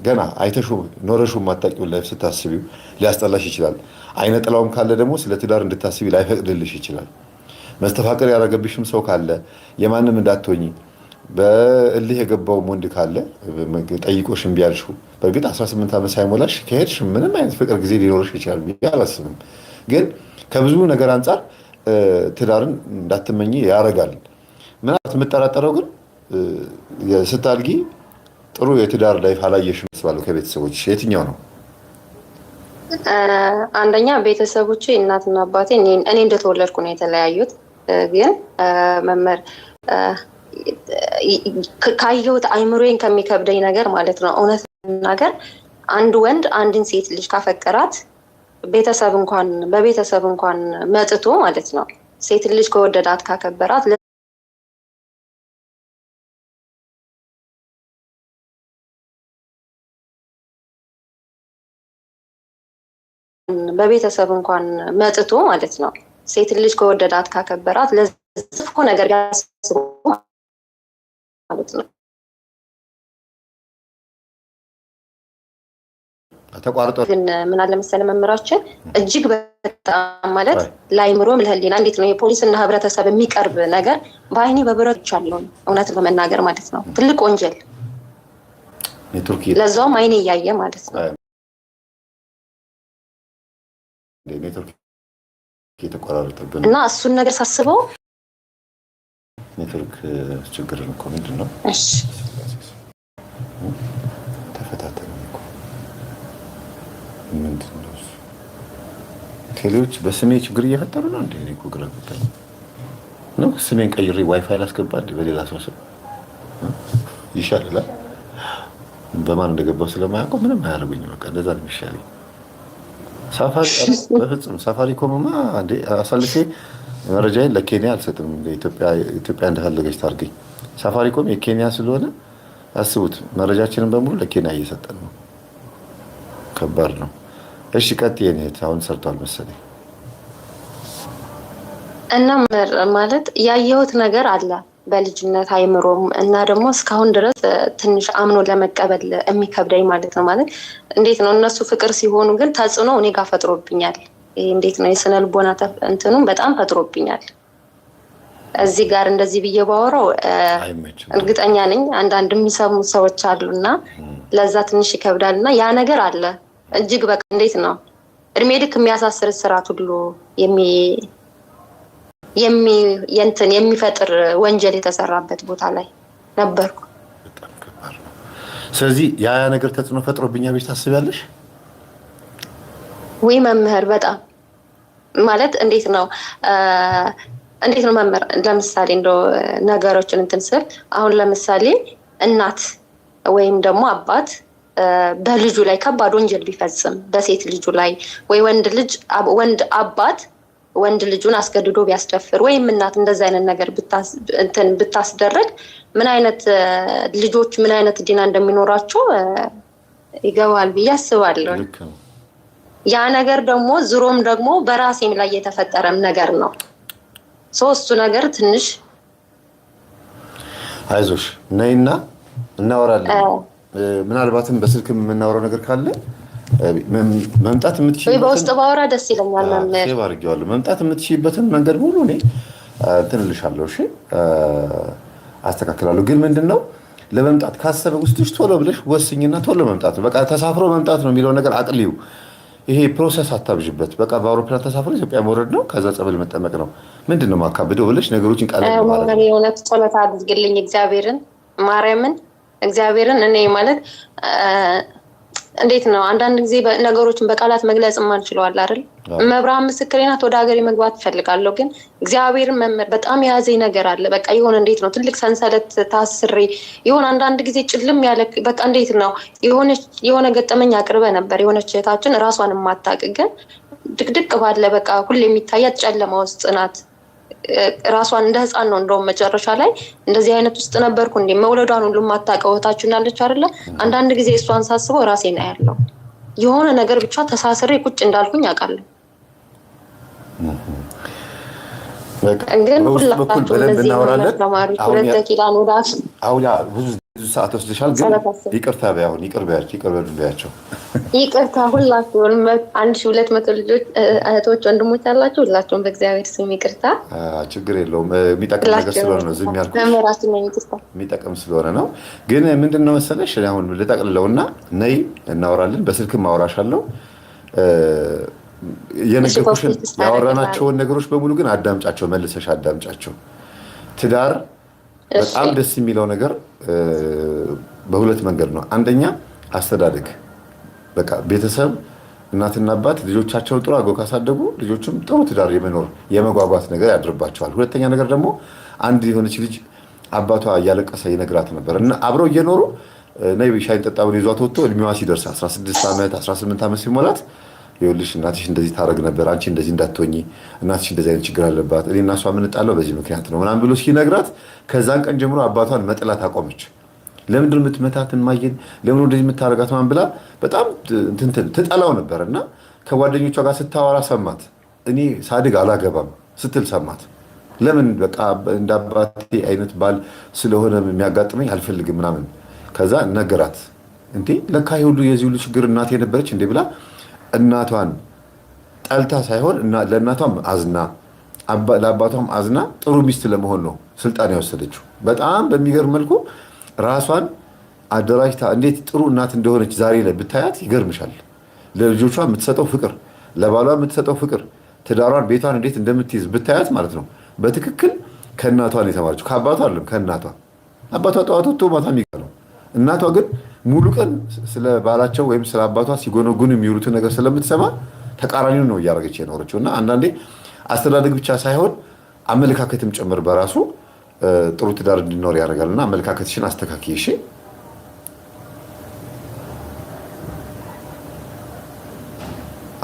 ገና አይተሹ ኖረሹ ማታቂው ላይፍ ስታስቢው ሊያስጠላሽ ይችላል። አይነ ጥላውም ካለ ደግሞ ስለ ትዳር እንድታስቢ ላይፈቅድልሽ ይችላል። መስተፋቅር ያደረገብሽም ሰው ካለ የማንም እንዳትሆኚ በእልህ የገባውም ወንድ ካለ ጠይቆሽ እምቢ ያልሽው፣ በእርግጥ 18 ዓመት ሳይሞላሽ ከሄድሽ ምንም አይነት ፍቅር ጊዜ ሊኖርሽ ይችላል ብዬ አላስብም። ግን ከብዙ ነገር አንጻር ትዳርን እንዳትመኝ ያደርጋል። ምናልባት የምጠራጠረው ግን ስታድጊ ጥሩ የትዳር ላይፍ አላየሽም መስባለሁ። ከቤተሰቦች የትኛው ነው? አንደኛ ቤተሰቦቼ እናትና አባቴ እኔ እንደተወለድኩ ነው የተለያዩት። ግን መምህር ካየሁት አይምሮዬን ከሚከብደኝ ነገር ማለት ነው እውነት ነገር አንድ ወንድ አንድን ሴት ልጅ ካፈቀራት በቤተሰብ እንኳን መጥቶ ማለት ነው ሴት ልጅ ከወደዳት ካከበራት በቤተሰብ እንኳን መጥቶ ማለት ነው ሴት ልጅ ከወደዳት ካከበራት ለዚህ ነገር ያስቡ ማለት ነው። ተቋርጦ ግን ምን አለ መሰለህ መምህራችን እጅግ በጣም ማለት ላይምሮም ለህሊና እንዴት ነው የፖሊስና ህብረተሰብ የሚቀርብ ነገር በአይኔ በብረት ይቻለው እውነት በመናገር ማለት ነው ትልቅ ወንጀል ለዛውም አይኔ እያየ ማለት ነው። ኔትወርክ የተቆራረጠብን እና እሱን ነገር ሳስበው ኔትወርክ ችግር ነው እኮ ምንድን ነው? እሺ ተፈታተነ እኮ ምንድን ነው? ቴሌዎች በስሜ ችግር እየፈጠሩ ነው እንዴ? እኔ እኮ ግራ ገብቶኝ ነው። ስሜን ቀይሬ ዋይፋይ ላስገባ እንዴ? በሌላ ሰው ስም ይሻላል። በማን እንደገባው ስለማያውቀው ምንም አያደርጉኝም። በቃ እንደዛ ነው የሚሻለኝ። በፍጹም ሳፋሪኮምማ እንዴ አሳልፌ መረጃዬን ለኬንያ አልሰጥም። ኢትዮጵያ እንደፈለገች ታርገኝ። ሳፋሪኮም የኬንያ ስለሆነ አስቡት፣ መረጃችንን በሙሉ ለኬንያ እየሰጠን ነው። ከባድ ነው። እሺ ቀጥዬ ነህ። አሁን ሰርቷል መሰለኝ። እና ማለት ያየሁት ነገር አለ በልጅነት አይምሮም እና ደግሞ እስካሁን ድረስ ትንሽ አምኖ ለመቀበል የሚከብደኝ ማለት ነው። ማለት እንዴት ነው እነሱ ፍቅር ሲሆኑ ግን ተጽዕኖ እኔ ጋር ፈጥሮብኛል። ይሄ እንዴት ነው የስነ ልቦና እንትኑን በጣም ፈጥሮብኛል። እዚህ ጋር እንደዚህ ብዬ ባወራው እርግጠኛ ነኝ አንዳንድ የሚሰሙ ሰዎች አሉና ለዛ ትንሽ ይከብዳልና ያ ነገር አለ እጅግ በቃ እንዴት ነው እድሜ ልክ የሚያሳስር ስርዓት ሁሉ የሚፈጥር ወንጀል የተሰራበት ቦታ ላይ ነበርኩ። ስለዚህ ያ ነገር ተጽዕኖ ፈጥሮብኛል ብለሽ ታስቢያለሽ? ወይ መምህር በጣም ማለት እንዴት ነው መምህር? ለምሳሌ እንደው ነገሮችን እንትን ስል አሁን ለምሳሌ እናት ወይም ደግሞ አባት በልጁ ላይ ከባድ ወንጀል ቢፈጽም በሴት ልጁ ላይ ወይ ወንድ አባት ወንድ ልጁን አስገድዶ ቢያስደፍር ወይም እናት እንደዛ አይነት ነገር ብታስደረግ ምን አይነት ልጆች ምን አይነት ዲና እንደሚኖራቸው ይገባል ብዬ አስባለሁ። ያ ነገር ደግሞ ዝሮም ደግሞ በራሴም ላይ የተፈጠረም ነገር ነው። ሶስቱ ነገር ትንሽ አይዞሽ ነይና እናወራለን። ምናልባትም በስልክም የምናወራው ነገር ካለ መምጣት የምትችይበት ወይ በውስጥ ባወራ ደስ ይለኛል። መምህር ባርጊዋለሁ መምጣት የምትችይበትን መንገድ ሙሉ እኔ እንትን እልሻለሁ። እሺ አስተካክላለሁ። ግን ምንድነው ለመምጣት ካሰበ ውስጥሽ ቶሎ ብለሽ ወስኝና ቶሎ መምጣት ነው። በቃ ተሳፍሮ መምጣት ነው የሚለው ነገር አቅልዩ። ይሄ ፕሮሰስ አታብዥበት። በቃ በአውሮፕላን ተሳፍሮ ኢትዮጵያ መውረድ ነው፣ ከዛ ጸበል መጠመቅ ነው። ምንድነው ማካብደው ብለሽ ነገሮችን ቀለል ማለት ነው። የእውነት ጸሎት አድርግልኝ እግዚአብሔርን ማርያምን እግዚአብሔርን እኔ ማለት እንዴት ነው አንዳንድ ጊዜ ነገሮችን በቃላት መግለጽ የማንችለዋል አይደል? መብርሃን ምስክሬ ናት። ወደ ሀገሬ መግባት እፈልጋለሁ፣ ግን እግዚአብሔርን መምህር በጣም የያዘኝ ነገር አለ። በቃ የሆነ እንዴት ነው ትልቅ ሰንሰለት ታስሬ የሆነ አንዳንድ ጊዜ ጭልም ያለ በቃ እንዴት ነው የሆነ ገጠመኝ አቅርበ ነበር። የሆነች እህታችን ራሷን የማታውቅ ግን ድቅድቅ ባለ በቃ ሁሌ የሚታያት ጨለማ ውስጥ ናት። ራሷን እንደ ህፃን ነው እንደውም መጨረሻ ላይ እንደዚህ አይነት ውስጥ ነበርኩ እንዴ መውለዷን ሁሉ የማታውቀው እህታችን አለች አይደለ? አንዳንድ ጊዜ እሷን ሳስበው ራሴን አያለሁ። የሆነ ነገር ብቻ ተሳስሬ ቁጭ እንዳልኩኝ አውቃለሁ። ግን ሁላችሁም በደንብ እናወራለን። አሁን ብዙ ሰዓት ወስደሻል፣ ግን ይቅርታ ቢያሁን ይቅር በያቸው። ይቅርታ ሁላችሁም 1200 ልጆች እህቶች ወንድሞች አላችሁ። ሁላችሁም በእግዚአብሔር ስም ይቅርታ። ችግር የለውም። የሚጠቅም ነገር ስለሆነ ነው ዝም ያልኩት፣ የሚጠቅም ስለሆነ ነው። ግን ምንድነው መሰለሽ አሁን ልጠቅልለውና ነይ እናወራለን። በስልክም አወራሻለሁ። የነገርኩሽን ያወራናቸውን ነገሮች በሙሉ ግን አዳምጫቸው፣ መልሰሽ አዳምጫቸው። ትዳር በጣም ደስ የሚለው ነገር በሁለት መንገድ ነው። አንደኛ አስተዳደግ፣ በቃ ቤተሰብ እናትና አባት ልጆቻቸውን ጥሩ አድርገው ካሳደጉ ልጆቹም ጥሩ ትዳር የመኖር የመጓጓት ነገር ያድርባቸዋል። ሁለተኛ ነገር ደግሞ አንድ የሆነች ልጅ አባቷ እያለቀሰ ይነግራት ነበር እና አብረው እየኖሩ ነይ ሻይ ጠጣ ብሎ ይዟት ወጥቶ እድሜዋ ሲደርስ 16 ዓመት 18 ዓመት ሲሞላት ይኸውልሽ እናትሽ እንደዚህ ታረግ ነበር፣ አንቺ እንደዚህ እንዳትሆኚ፣ እናትሽ እንደዚህ አይነት ችግር አለባት፣ እኔ እና እሷ የምንጣለው በዚህ ምክንያት ነው ምናምን ብሎ ሲነግራት ከዛን ቀን ጀምሮ አባቷን መጥላት አቆመች። ለምንድን የምትመታት ማየን ለምን እንደዚህ የምታረጋት ማን ብላ በጣም ትጠላው ነበር። እና ከጓደኞቿ ጋር ስታወራ ሰማት። እኔ ሳድግ አላገባም ስትል ሰማት። ለምን በቃ እንደ አባቴ አይነት ባል ስለሆነ የሚያጋጥመኝ አልፈልግም ምናምን። ከዛ ነገራት። እንዴ ለካ ሁሉ የዚህ ሁሉ ችግር እናቴ ነበረች እንዴ ብላ እናቷን ጠልታ ሳይሆን ለእናቷም አዝና ለአባቷም አዝና ጥሩ ሚስት ለመሆን ነው ስልጣን የወሰደችው። በጣም በሚገርም መልኩ ራሷን አደራጅታ እንዴት ጥሩ እናት እንደሆነች ዛሬ ላይ ብታያት ይገርምሻል። ለልጆቿ የምትሰጠው ፍቅር፣ ለባሏ የምትሰጠው ፍቅር፣ ትዳሯን ቤቷን እንዴት እንደምትይዝ ብታያት ማለት ነው። በትክክል ከእናቷ ነው የተማረችው፣ ከአባቷ አይደለም። ከእናቷ አባቷ ጠዋት ወጥቶ ማታ የሚቀረው፣ እናቷ ግን ሙሉ ቀን ስለ ባላቸው ወይም ስለ አባቷ ሲጎነጉን የሚውሉትን ነገር ስለምትሰማ ተቃራኒውን ነው እያደረገች የኖረችው። እና አንዳንዴ አስተዳደግ ብቻ ሳይሆን አመለካከትም ጭምር በራሱ ጥሩ ትዳር እንዲኖር ያደርጋል። እና አመለካከትሽን አስተካክይ እሺ።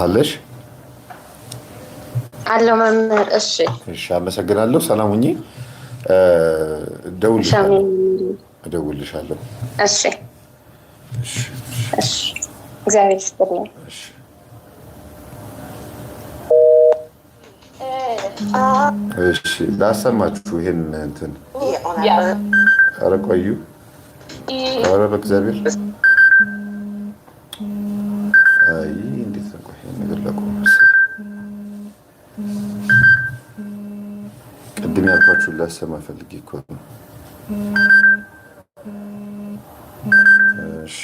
አለሽ አለው መምህር። እሺ እሺ፣ አመሰግናለሁ። ሰላም ሁኚ። እደውልልሻለሁ። እሺ እሺ፣ እግዚአብሔር ይስጥልኝ። እሺ ላሰማችሁ ይሄን እንትን ኧረ ቆዩ። ኧረ በእግዚአብሔር አይ እንዴት ነው ቆይ ነገር ላቆም መሰለኝ። ቅድም ያልኳችሁን ላሰማ ፈልጌ እኮ ነው። እሺ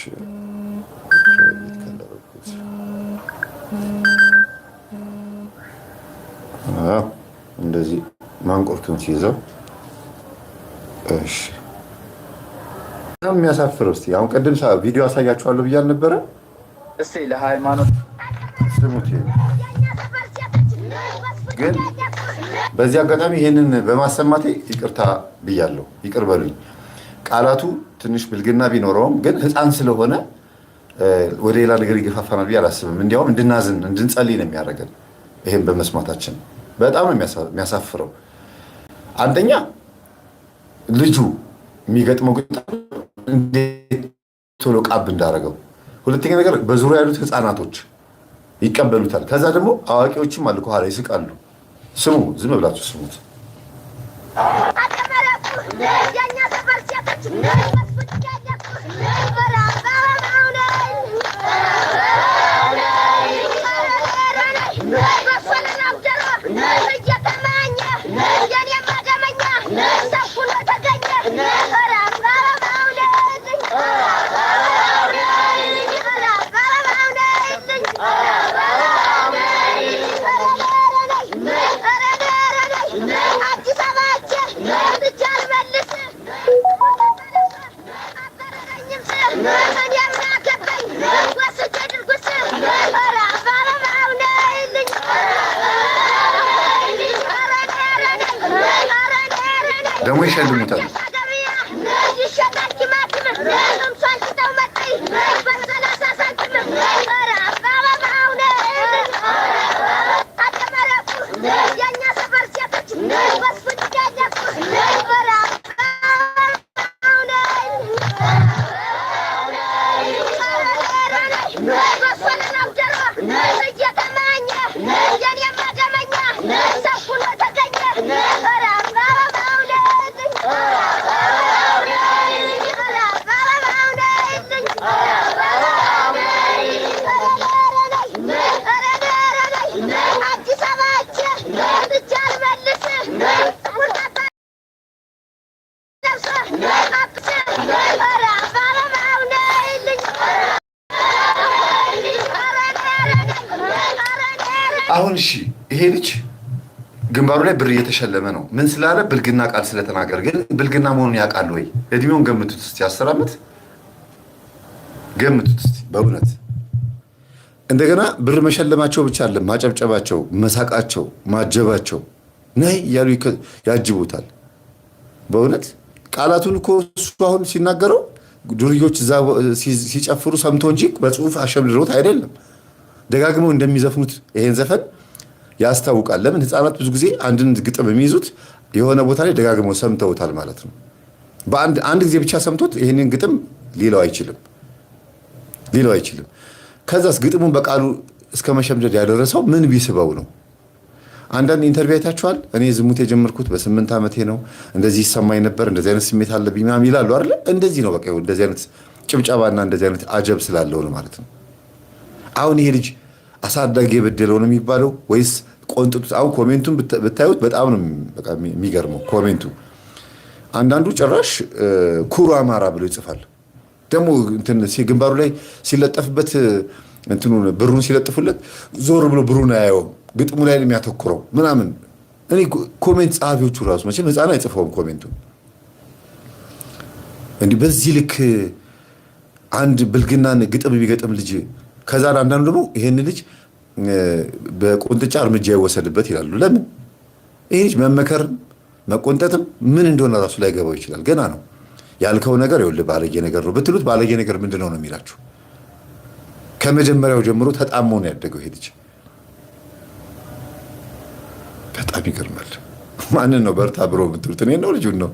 እንደዚህ ማንቆርቱን ሲይዘው እሺ በጣም የሚያሳፍረው። እስቲ አሁን ቅድም ቪዲዮ አሳያችኋለሁ ብያል ነበረ። እስቲ ለሃይማኖት ስሙት። ግን በዚህ አጋጣሚ ይህንን በማሰማቴ ይቅርታ ብያለሁ። ይቅር በሉኝ። ቃላቱ ትንሽ ብልግና ቢኖረውም ግን ሕፃን ስለሆነ ወደ ሌላ ነገር ይገፋፋናል ብዬ አላስብም። እንዲያውም እንድናዝን እንድንጸልይ ነው የሚያደርገን። ይህም በመስማታችን በጣም ነው የሚያሳፍረው። አንደኛ ልጁ የሚገጥመው ግጥም እንዴት ቶሎ ቃብ እንዳደረገው፣ ሁለተኛ ነገር በዙሪያ ያሉት ህፃናቶች ይቀበሉታል። ከዛ ደግሞ አዋቂዎችም አሉ ከኋላ ይስቃሉ። ስሙ፣ ዝም ብላችሁ ስሙት። ደግሞ ይሸልሙታል። አሁን እሺ ይሄ ልጅ ግንባሩ ላይ ብር እየተሸለመ ነው። ምን ስላለ? ብልግና ቃል ስለተናገረ። ግን ብልግና መሆኑን ያውቃል ወይ? እድሜውን ገምቱት እስቲ። 10 ዓመት ገምቱት እስቲ በእውነት። እንደገና ብር መሸለማቸው ብቻ አይደለም፣ ማጨብጨባቸው፣ መሳቃቸው፣ ማጀባቸው ነይ እያሉ ያጅቡታል። በእውነት ቃላቱን እኮ እሱ አሁን ሲናገረው ዱርዮች እዛ ሲጨፍሩ ሰምቶ እንጂ በጽሁፍ አሸብልሮት አይደለም። ደጋግመው እንደሚዘፍኑት ይሄን ዘፈን ያስታውቃል። ለምን? ህፃናት ብዙ ጊዜ አንድን ግጥም የሚይዙት የሆነ ቦታ ላይ ደጋግመው ሰምተውታል ማለት ነው። አንድ ጊዜ ብቻ ሰምቶት ይሄንን ግጥም ሊለው አይችልም። ከዛስ ግጥሙን በቃሉ እስከ መሸምደድ ያደረሰው ምን ቢስበው ነው? አንዳንድ ኢንተርቪው አይታችኋል። እኔ ዝሙት የጀመርኩት በ8 ዓመቴ ነው፣ እንደዚህ ይሰማኝ ነበር፣ እንደዚህ አይነት ስሜት አለብኝ ምናምን ይላሉ አይደል? እንደዚህ ነው በቃ። እንደዚህ አይነት ጭብጨባና እንደዚህ አይነት አጀብ ስላለው ነው ማለት ነው። አሁን ይሄ ልጅ አሳዳጊ የበደለው ነው የሚባለው ወይስ ቆንጥጡት? አሁን ኮሜንቱን ብታዩት በጣም ነው በቃ የሚገርመው ኮሜንቱ። አንዳንዱ ጭራሽ ኩሩ አማራ ብሎ ይጽፋል። ደግሞ እንትን ግንባሩ ላይ ሲለጠፍበት እንትኑ ብሩን ሲለጥፉለት ዞር ብሎ ብሩን አያየውም፣ ግጥሙ ላይ ነው የሚያተኩረው ምናምን። እኔ ኮሜንት ጸሐፊዎቹ ራሱ መቼም ህፃን አይጽፈውም ኮሜንቱን እንዲህ በዚህ ልክ አንድ ብልግናን ግጥም የሚገጥም ልጅ። ከዛ አንዳንዱ ደግሞ ይሄን ልጅ በቁንጥጫ እርምጃ ይወሰድበት ይላሉ። ለምን? ይሄ ልጅ መመከርም መቆንጠጥም ምን እንደሆነ ራሱ ላይ ገባው ይችላል። ገና ነው ያልከው ነገር ይኸውልህ ባለጌ ነገር ነው ብትሉት ባለጌ ነገር ምንድነው ነው የሚላችሁ። ከመጀመሪያው ጀምሮ ተጣሞ ነው ያደገው ይሄ ልጅ። በጣም ይገርማል። ማንን ነው በርታ ብሮ የምትሉት? እኔ ነው ልጁን ነው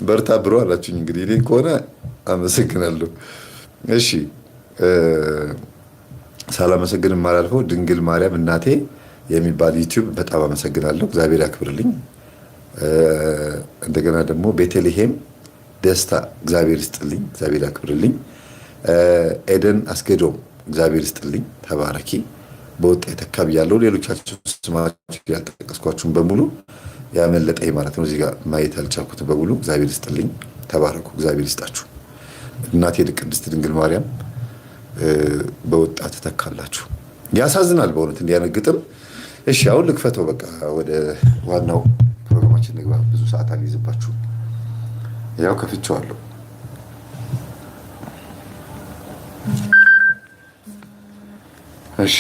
በርታ ብሮ አላችሁኝ። እንግዲህ እኔ ከሆነ አመሰግናለሁ። እሺ ሳላመሰግንም ማላልፈው ድንግል ማርያም እናቴ የሚባል ዩቲዩብ በጣም አመሰግናለሁ። እግዚአብሔር ያክብርልኝ። እንደገና ደግሞ ቤተልሔም ደስታ እግዚአብሔር ይስጥልኝ፣ እግዚአብሔር ያክብርልኝ። ኤደን አስገዶም እግዚአብሔር ይስጥልኝ፣ ተባረኪ። በወጣ የተካብ ያለው ሌሎቻችሁ ስማችሁ ያልጠቀስኳችሁን በሙሉ ያመለጠኝ ማለት ነው። እዚህ ጋር ማየት ያልቻልኩት በሙሉ እግዚአብሔር ይስጥልኝ፣ ተባረኩ፣ እግዚአብሔር ይስጣችሁ። እናቴ ቅድስት ድንግል ማርያም በወጣት ተካላችሁ። ያሳዝናል በእውነት እንዲህ አይነት ግጥም እሺ አሁን ልክፈተው። በቃ ወደ ዋናው ፕሮግራማችን ንግባ። ብዙ ሰዓት አልይዝባችሁ። ያው ከፍቼዋለሁ። እሺ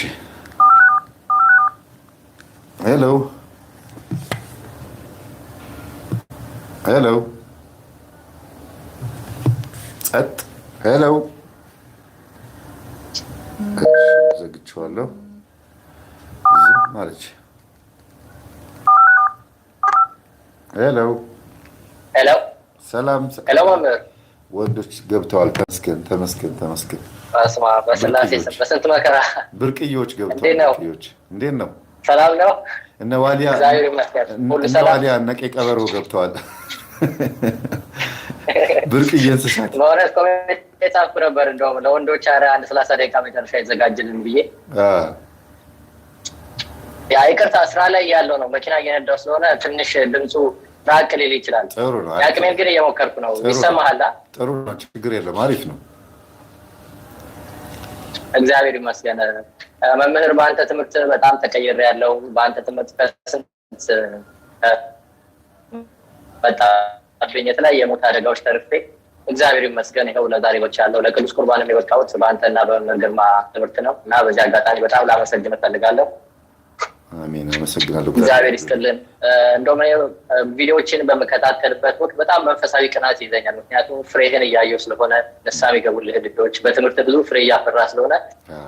ሄሎ ሄሎ ጸጥ ሄሎ ዘግቼዋለሁ። ዝም አለች። ሄሎ ሄሎ ሰላም ሄሎ መምህር ወንዶች ገብተዋል። ተመስገን ተመስገን ተመስገን። በስመ አብ በስላሴ ስም በስንት መከራ ብርቅዬዎች ገብተዋል። እንዴት ነው? ብርቅዬዎች እንዴት ነው? ሰላም ነው? እነ ዋሊያ እግዚአብሔር ይመስገን ሁሉ ሰላም። ዋሊያ እነ ቀይ ቀበሮ ገብተዋል። ብርቅዬ እንስሳት በእውነት ኮሜንት የጻፍኩ ነበር። እንደውም ለወንዶች ኧረ አንድ 30 ደቂቃ መጨረሻ ይዘጋጅልን ብዬ ያ ይቅርታ ስራ ላይ ያለው ነው። መኪና እየነዳሁ ስለሆነ ትንሽ ድምፁ ራቅ ሊል ይችላል። ጥሩ ነው። የአቅሜን ግን እየሞከርኩ ነው። ይሰማሃል? ጥሩ ነው። ችግር የለም። አሪፍ ነው። እግዚአብሔር ይመስገን። መምህር በአንተ ትምህርት በጣም ተቀይሬያለሁ። በአንተ ትምህርት ከስንት በጣም የተለያየ የሞት አደጋዎች ተርፌ እግዚአብሔር ይመስገን ይኸው ለዛሬ በቻለሁ። ለቅዱስ ቁርባንም የበቃሁት በአንተና በመምህር ግርማ ትምህርት ነው እና በዚህ አጋጣሚ በጣም ላመሰግን እፈልጋለሁ። አሜን። አመሰግናለሁ። እግዚአብሔር ይስጥልን። እንደውም ቪዲዮዎችን በመከታተልበት ወቅት በጣም መንፈሳዊ ቅናት ይዘኛል። ምክንያቱም ፍሬህን እያየሁ ስለሆነ ንስሐ የሚገቡልህ ልጆች በትምህርት ብዙ ፍሬ እያፈራ ስለሆነ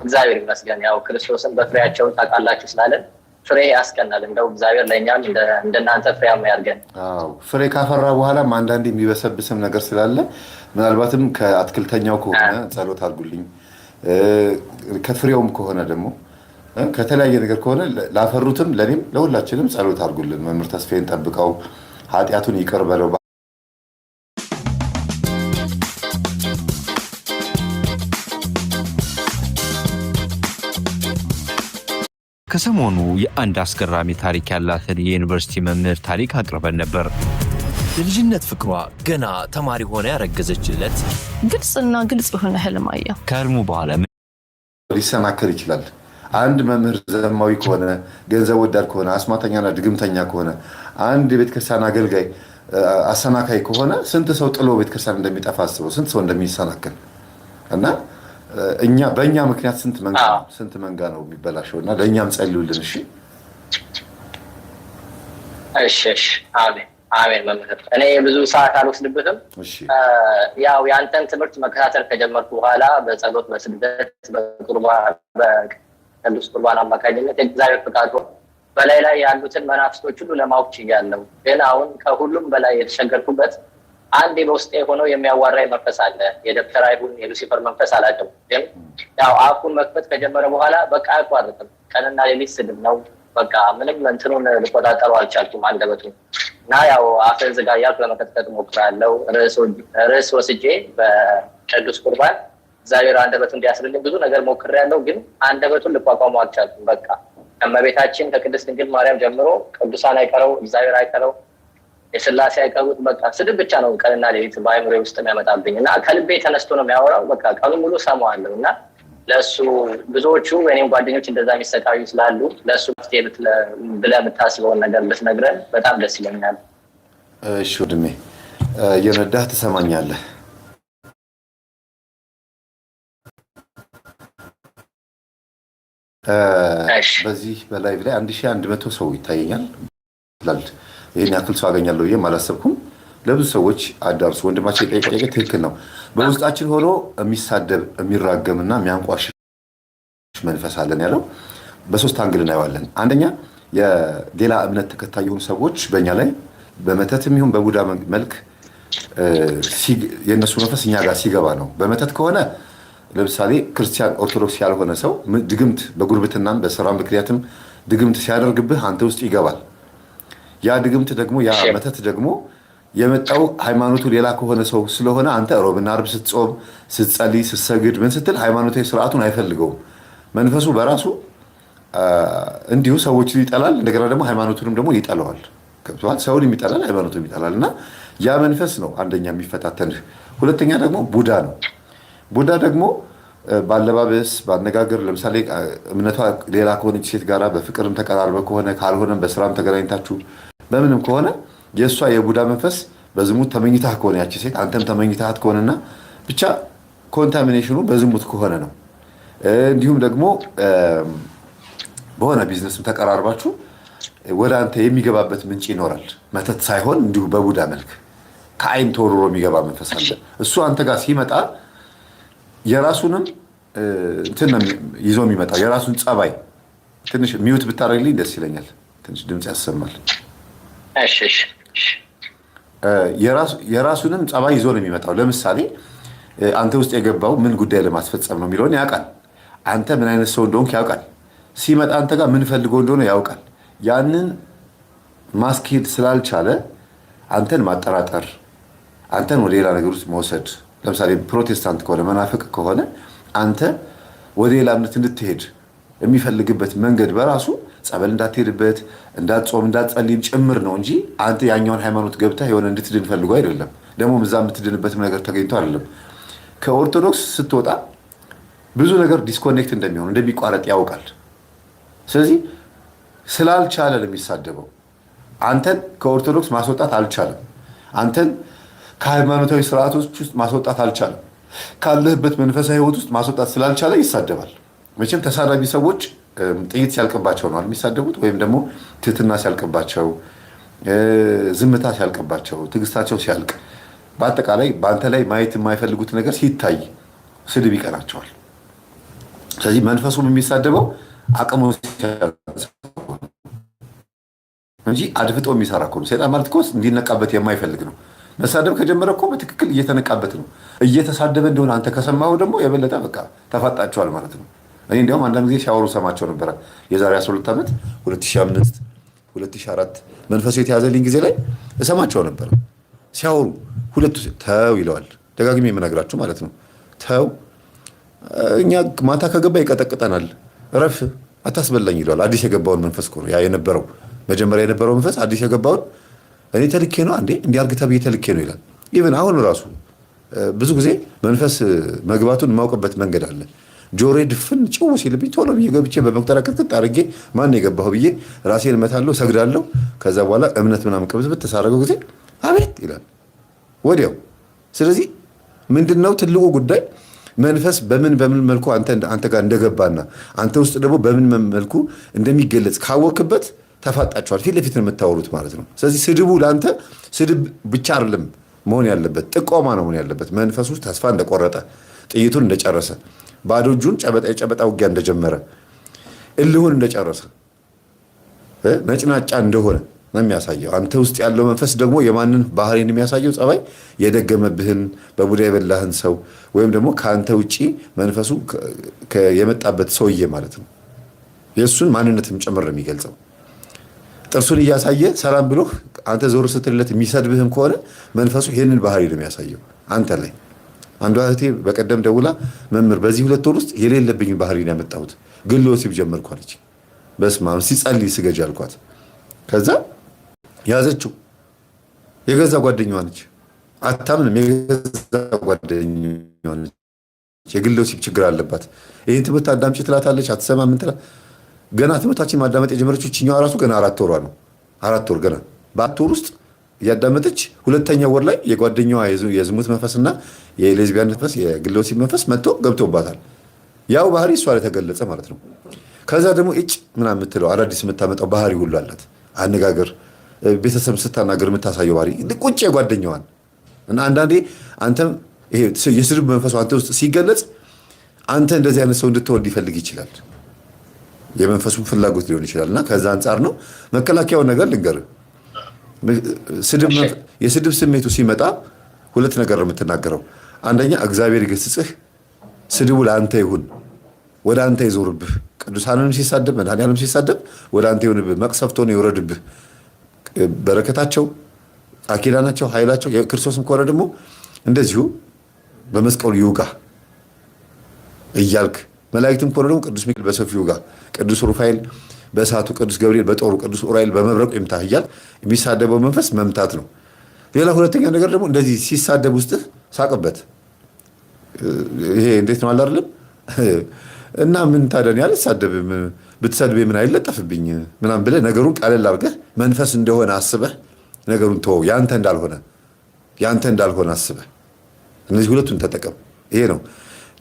እግዚአብሔር ይመስገን። ያው ክርስቶስን በፍሬያቸውን ታውቃላችሁ ስላለን ፍሬ ያስቀናል። እንደው እግዚአብሔር ለእኛም እንደናንተ ፍሬያማ ያድርገን። ፍሬ ካፈራ በኋላም አንዳንዴ የሚበሰብስም ነገር ስላለ ምናልባትም ከአትክልተኛው ከሆነ ጸሎት አድርጉልኝ፣ ከፍሬውም ከሆነ ደግሞ ከተለያየ ነገር ከሆነ ላፈሩትም ለኔም ለሁላችንም ጸሎት አድርጉልን። መምህር ተስፋዬን ጠብቀው፣ ኃጢአቱን ይቅር በለው። ከሰሞኑ የአንድ አስገራሚ ታሪክ ያላትን የዩኒቨርሲቲ መምህር ታሪክ አቅርበን ነበር። የልጅነት ፍቅሯ ገና ተማሪ ሆነ ያረገዘችለት ግልጽና ግልጽ የሆነ ህልም አየሁ። ከህልሙ በኋላ ሊሰናከል ይችላል። አንድ መምህር ዘማዊ ከሆነ፣ ገንዘብ ወዳድ ከሆነ፣ አስማተኛና ድግምተኛ ከሆነ፣ አንድ የቤተክርስቲያን አገልጋይ አሰናካይ ከሆነ ስንት ሰው ጥሎ ቤተክርስቲያን እንደሚጠፋ አስበው፣ ስንት ሰው እንደሚሰናከል እና በእኛ ምክንያት ስንት መንጋ ነው የሚበላሸው እና ለእኛም ጸልዩልን። እሺ እሺ አሜን አሜን። መምህር እኔ ብዙ ሰዓት አልወስድበትም። ያው የአንተን ትምህርት መከታተል ከጀመርኩ በኋላ በጸሎት በስግደት በቅዱስ ቁርባን አማካኝነት የእግዚአብሔር ፍቃድ በላይ ላይ ያሉትን መናፍስቶች ሁሉ ለማወቅ ችያለሁ። ግን አሁን ከሁሉም በላይ የተሸገርኩበት አንዴ በውስጤ ሆነው የሚያዋራኝ መንፈስ አለ። የደብተራ ይሁን የሉሲፈር መንፈስ አላውቅም። ግን ያው አፉን መክፈት ከጀመረ በኋላ በቃ አያቋርጥም። ቀንና ሌሊት ስድብ ነው። በቃ ምንም እንትኑን ልቆጣጠሩ አልቻልኩም አንደበቱን እና ያው አፍን ዝጋ እያልኩ ለመቀጥቀጥ ሞክራለሁ። ርዕስ ወስጄ በቅዱስ ቁርባን እግዚአብሔር አንደበቱ እንዲያስርልኝ ብዙ ነገር ሞክሬያለሁ። ግን አንደበቱን ልቋቋመው አልቻልኩም። በቃ ከእመቤታችን ከቅድስት ድንግል ማርያም ጀምሮ ቅዱሳን አይቀረው፣ እግዚአብሔር አይቀረው፣ የስላሴ አይቀሩት። በቃ ስድብ ብቻ ነው ቀንና ሌሊት በአእምሮ ውስጥ የሚያመጣብኝ እና ከልቤ ተነስቶ ነው የሚያወራው። በቃ ቀኑ ሙሉ ሰማዋለሁ እና ለእሱ ብዙዎቹ እኔም ጓደኞች እንደዛ የሚሰቃዩ ስላሉ ለእሱ መፍትሄ ብለህ የምታስበውን ነገር ብትነግረን በጣም ደስ ይለኛል። እሺ ወንድሜ፣ እየነዳህ ትሰማኛለህ? በዚህ በላይቭ ላይ 1100 ሰው ይታየኛል። ይህን ያክል ሰው አገኛለሁ ብዬም አላሰብኩም። ለብዙ ሰዎች አዳርሱ። ወንድማችን የጠየቀ ትክክል ነው። በውስጣችን ሆኖ የሚሳደብ የሚራገምና የሚያንቋሽ መንፈስ አለን ያለው በሶስት አንግል እናየዋለን። አንደኛ የሌላ እምነት ተከታይ የሆኑ ሰዎች በእኛ ላይ በመተትም ይሁን በቡዳ መልክ የእነሱ መንፈስ እኛ ጋር ሲገባ ነው። በመተት ከሆነ ለምሳሌ ክርስቲያን ኦርቶዶክስ ያልሆነ ሰው ድግምት በጉርብትናም በስራ ምክንያትም ድግምት ሲያደርግብህ አንተ ውስጥ ይገባል። ያ ድግምት ደግሞ ያ መተት ደግሞ የመጣው ሃይማኖቱ ሌላ ከሆነ ሰው ስለሆነ አንተ ሮብና ዓርብ ስትጾም፣ ስትጸልይ፣ ስትሰግድ ምን ስትል ሃይማኖታዊ ስርዓቱን አይፈልገውም። መንፈሱ በራሱ እንዲሁ ሰዎችን ይጠላል። እንደገና ደግሞ ሃይማኖቱንም ደግሞ ይጠላዋል። ሰውን የሚጠላል ሃይማኖቱን ይጠላል። እና ያ መንፈስ ነው አንደኛ የሚፈታተንህ። ሁለተኛ ደግሞ ቡዳ ነው። ቡዳ ደግሞ ባለባበስ ባነጋገር ለምሳሌ እምነቷ ሌላ ከሆነች ሴት ጋራ በፍቅርም ተቀራርበ ከሆነ ካልሆነም በስራም ተገናኝታችሁ በምንም ከሆነ የእሷ የቡዳ መንፈስ በዝሙት ተመኝታህ ከሆነ ያቺ ሴት አንተም ተመኝታሃት ከሆነና ብቻ ኮንታሚኔሽኑ በዝሙት ከሆነ ነው። እንዲሁም ደግሞ በሆነ ቢዝነስም ተቀራርባችሁ ወደ አንተ የሚገባበት ምንጭ ይኖራል። መተት ሳይሆን እንዲሁ በቡዳ መልክ ከአይን ተወርሮ የሚገባ መንፈስ አለ። እሱ አንተ ጋር ሲመጣ የራሱንም እንትን ነው ይዞ የሚመጣው የራሱን ጸባይ። ትንሽ ሚውት ብታደርግልኝ ደስ ይለኛል። ትንሽ ድምፅ ያሰማል። የራሱንም ጸባይ ይዞ ነው የሚመጣው። ለምሳሌ አንተ ውስጥ የገባው ምን ጉዳይ ለማስፈጸም ነው የሚለውን ያውቃል። አንተ ምን አይነት ሰው እንደሆንክ ያውቃል። ሲመጣ አንተ ጋር ምን ፈልገው እንደሆነ ያውቃል። ያንን ማስኬድ ስላልቻለ አንተን ማጠራጠር፣ አንተን ወደ ሌላ ነገር ውስጥ መውሰድ። ለምሳሌ ፕሮቴስታንት ከሆነ መናፍቅ ከሆነ አንተ ወደ ሌላ እምነት እንድትሄድ የሚፈልግበት መንገድ በራሱ ጸበል እንዳትሄድበት እንዳትጾም እንዳትጸልይም ጭምር ነው እንጂ አንተ ያኛውን ሃይማኖት ገብተህ የሆነ እንድትድን ፈልጎ አይደለም። ደግሞ እዛ የምትድንበትም ነገር ተገኝቶ አይደለም። ከኦርቶዶክስ ስትወጣ ብዙ ነገር ዲስኮኔክት እንደሚሆን እንደሚቋረጥ ያውቃል። ስለዚህ ስላልቻለ ነው የሚሳደበው። አንተን ከኦርቶዶክስ ማስወጣት አልቻለም። አንተን ከሃይማኖታዊ ስርዓቶች ውስጥ ማስወጣት አልቻለም። ካለህበት መንፈሳዊ ህይወት ውስጥ ማስወጣት ስላልቻለ ይሳደባል። መቼም ተሳዳቢ ሰዎች ጥይት ሲያልቅባቸው ነው የሚሳደቡት፣ ወይም ደግሞ ትህትና ሲያልቅባቸው፣ ዝምታ ሲያልቅባቸው፣ ትዕግስታቸው ሲያልቅ፣ በአጠቃላይ በአንተ ላይ ማየት የማይፈልጉት ነገር ሲታይ ስድብ ይቀናቸዋል። ስለዚህ መንፈሱም የሚሳደበው አቅሙ እንጂ አድፍጦ የሚሰራ እኮ ነው። ሰይጣን ማለት እኮ እንዲነቃበት የማይፈልግ ነው። መሳደብ ከጀመረ እኮ በትክክል እየተነቃበት ነው። እየተሳደበ እንደሆነ አንተ ከሰማሁ ደግሞ የበለጠ በቃ ተፋጣቸዋል ማለት ነው። እኔ እንዲያውም አንዳንድ ጊዜ ሲያወሩ ሰማቸው ነበረ። የዛሬ 12 ዓመት 2005 2004 መንፈሱ የተያዘልኝ ጊዜ ላይ እሰማቸው ነበረ ሲያወሩ። ሁለቱ ተው ይለዋል፣ ደጋግሜ የምነግራችሁ ማለት ነው። ተው እኛ ማታ ከገባ ይቀጠቅጠናል፣ እረፍ አታስበላኝ ይለዋል። አዲስ የገባውን መንፈስ እኮ ነው ያ የነበረው መጀመሪያ የነበረው መንፈስ አዲስ የገባውን እኔ ተልኬ ነው አንዴ እንዲያርግ ተብዬ ተልኬ ነው ይላል። ኢቭን አሁን ራሱ ብዙ ጊዜ መንፈስ መግባቱን የማውቅበት መንገድ አለ። ጆሮዬ ድፍን ጭው ሲልብኝ ቶሎ ብዬ ገብቼ በመቁጠሪያ ክትት አድርጌ ማን የገባው ብዬ ራሴን እመታለሁ፣ ሰግዳለሁ። ከዛ በኋላ እምነት ምናምን ቅብዝብት ተሳረገው ጊዜ አቤት ይላል ወዲያው። ስለዚህ ምንድነው ትልቁ ጉዳይ መንፈስ በምን መልኩ አንተ ጋር እንደገባና አንተ ውስጥ ደግሞ በምን መልኩ እንደሚገለጽ ካወክበት ተፋጣቸዋል። ፊት ለፊት የምታወሩት ማለት ነው። ስለዚህ ስድቡ ለአንተ ስድብ ብቻ አይደለም መሆን ያለበት፣ ጥቆማ ነው መሆን ያለበት። መንፈሱ ተስፋ እንደቆረጠ፣ ጥይቱን እንደጨረሰ፣ ባዶ እጁን የጨበጣ ውጊያ እንደጀመረ፣ እልሁን እንደጨረሰ፣ ነጭናጫ እንደሆነ ነው የሚያሳየው። አንተ ውስጥ ያለው መንፈስ ደግሞ የማንን ባህሪን የሚያሳየው ጸባይ፣ የደገመብህን በቡዳ የበላህን ሰው ወይም ደግሞ ከአንተ ውጪ መንፈሱ የመጣበት ሰውዬ ማለት ነው። የእሱን ማንነትም ጭምር ነው የሚገልጸው። ጥርሱን እያሳየ ሰላም ብሎ አንተ ዞር ስትልለት የሚሰድብህም ከሆነ መንፈሱ ይህንን ባህሪ ነው የሚያሳየው አንተ ላይ። አንዷ እህቴ በቀደም ደውላ መምህር በዚህ 2 ወር ውስጥ የሌለብኝ ባህሪ ነው ያመጣሁት፣ ግሎ ሲብ ጀመርኩ አለች። በስመ አብ ሲጸልይ ስገጅ አልኳት። ከዛ ያዘችው። የገዛ ጓደኛዋ ነች፣ አታምንም። የገዛ ጓደኛዋ ነች፣ የግሎ ሲብ ችግር አለባት። ይህን ትምህርት አዳምጪ ትላታለች፣ አትሰማም። ምን ትላ ገና ትምህርታችን ማዳመጥ የጀመረችው እችኛዋ ራሱ ገና 4 ወሯ ነው። 4 ወር ገና በ4 ወር ውስጥ እያዳመጠች 2ኛው ወር ላይ የጓደኛዋ የዝሙት መንፈስና የሌዝቢያን መንፈስ የግሎሲ መንፈስ መጥቶ ገብቶባታል። ያው ባህሪ እሷ ላይ ተገለጸ ማለት ነው። ከዛ ደግሞ እጭ ምናምን የምትለው አዳዲስ የምታመጣው ባህሪ ሁሉ አላት። አነጋገር፣ ቤተሰብ ስታናገር የምታሳየው ባህሪ ቁጭ የጓደኛዋን እና አንዳንዴ አንተም ይሄ የስድብ መንፈሱ አንተ ውስጥ ሲገለጽ አንተ እንደዚህ አይነት ሰው እንድትወልድ ይፈልግ ይችላል። የመንፈሱ ፍላጎት ሊሆን ይችላል። እና ከዛ አንጻር ነው መከላከያውን ነገር ልንገርህ። የስድብ ስሜቱ ሲመጣ 2 ነገር ነው የምትናገረው። አንደኛ እግዚአብሔር ይገስጽህ፣ ስድቡ ለአንተ ይሁን፣ ወደ አንተ ይዞርብህ። ቅዱሳንንም ሲሳደብ መድኃኒዓለም ሲሳደብ ወደ አንተ ይሁንብህ፣ መቅሰፍቶ ነው ይወረድብህ። በረከታቸው፣ አኪዳናቸው፣ ኃይላቸው የክርስቶስም ከሆነ ደግሞ እንደዚሁ በመስቀሉ ይውጋ እያልክ፣ መላእክትም ከሆነ ደግሞ ቅዱስ ሚካኤል በሰፊው ይውጋ፣ ቅዱስ ሩፋኤል በእሳቱ፣ ቅዱስ ገብርኤል በጦሩ፣ ቅዱስ ኡራኤል በመብረቁ ይምታህ እያል የሚሳደበው መንፈስ መምታት ነው። ሌላ 2ኛ ነገር ደግሞ እንደዚህ ሲሳደብ ውስጥህ ሳቅበት። ይሄ እንዴት ነው አለ አይደለም እና ምን ታደን አልሳደብም ብትሰድቤ ምን አይለጠፍብኝ ምናምን ብለህ ነገሩን ቀለል አድርገህ መንፈስ እንደሆነ አስበህ ነገሩን ተወው። ያንተ እንዳልሆነ አስበህ እነዚህ ሁለቱን ተጠቀም። ይሄ ነው።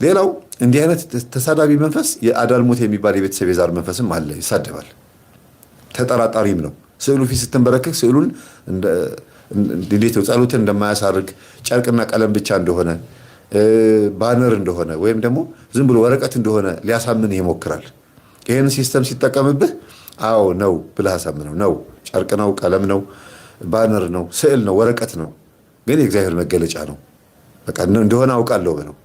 ሌላው እንዲህ አይነት ተሳዳቢ መንፈስ የአዳልሞት የሚባል የቤተሰብ የዛር መንፈስም አለ። ይሳደባል። ተጠራጣሪም ነው። ስዕሉ ፊት ስትንበረከክ ስዕሉን እንዴት ነው ጸሎትን እንደማያሳርግ ጨርቅና ቀለም ብቻ እንደሆነ ባነር እንደሆነ ወይም ደግሞ ዝም ብሎ ወረቀት እንደሆነ ሊያሳምን ይሞክራል። ይህን ሲስተም ሲጠቀምብህ አዎ ነው ብለህ አሳምነው። ነው ጨርቅ ነው፣ ቀለም ነው፣ ባነር ነው፣ ስዕል ነው፣ ወረቀት ነው፣ ግን የእግዚአብሔር መገለጫ ነው በቃ እንደሆነ አውቃለሁ በለው።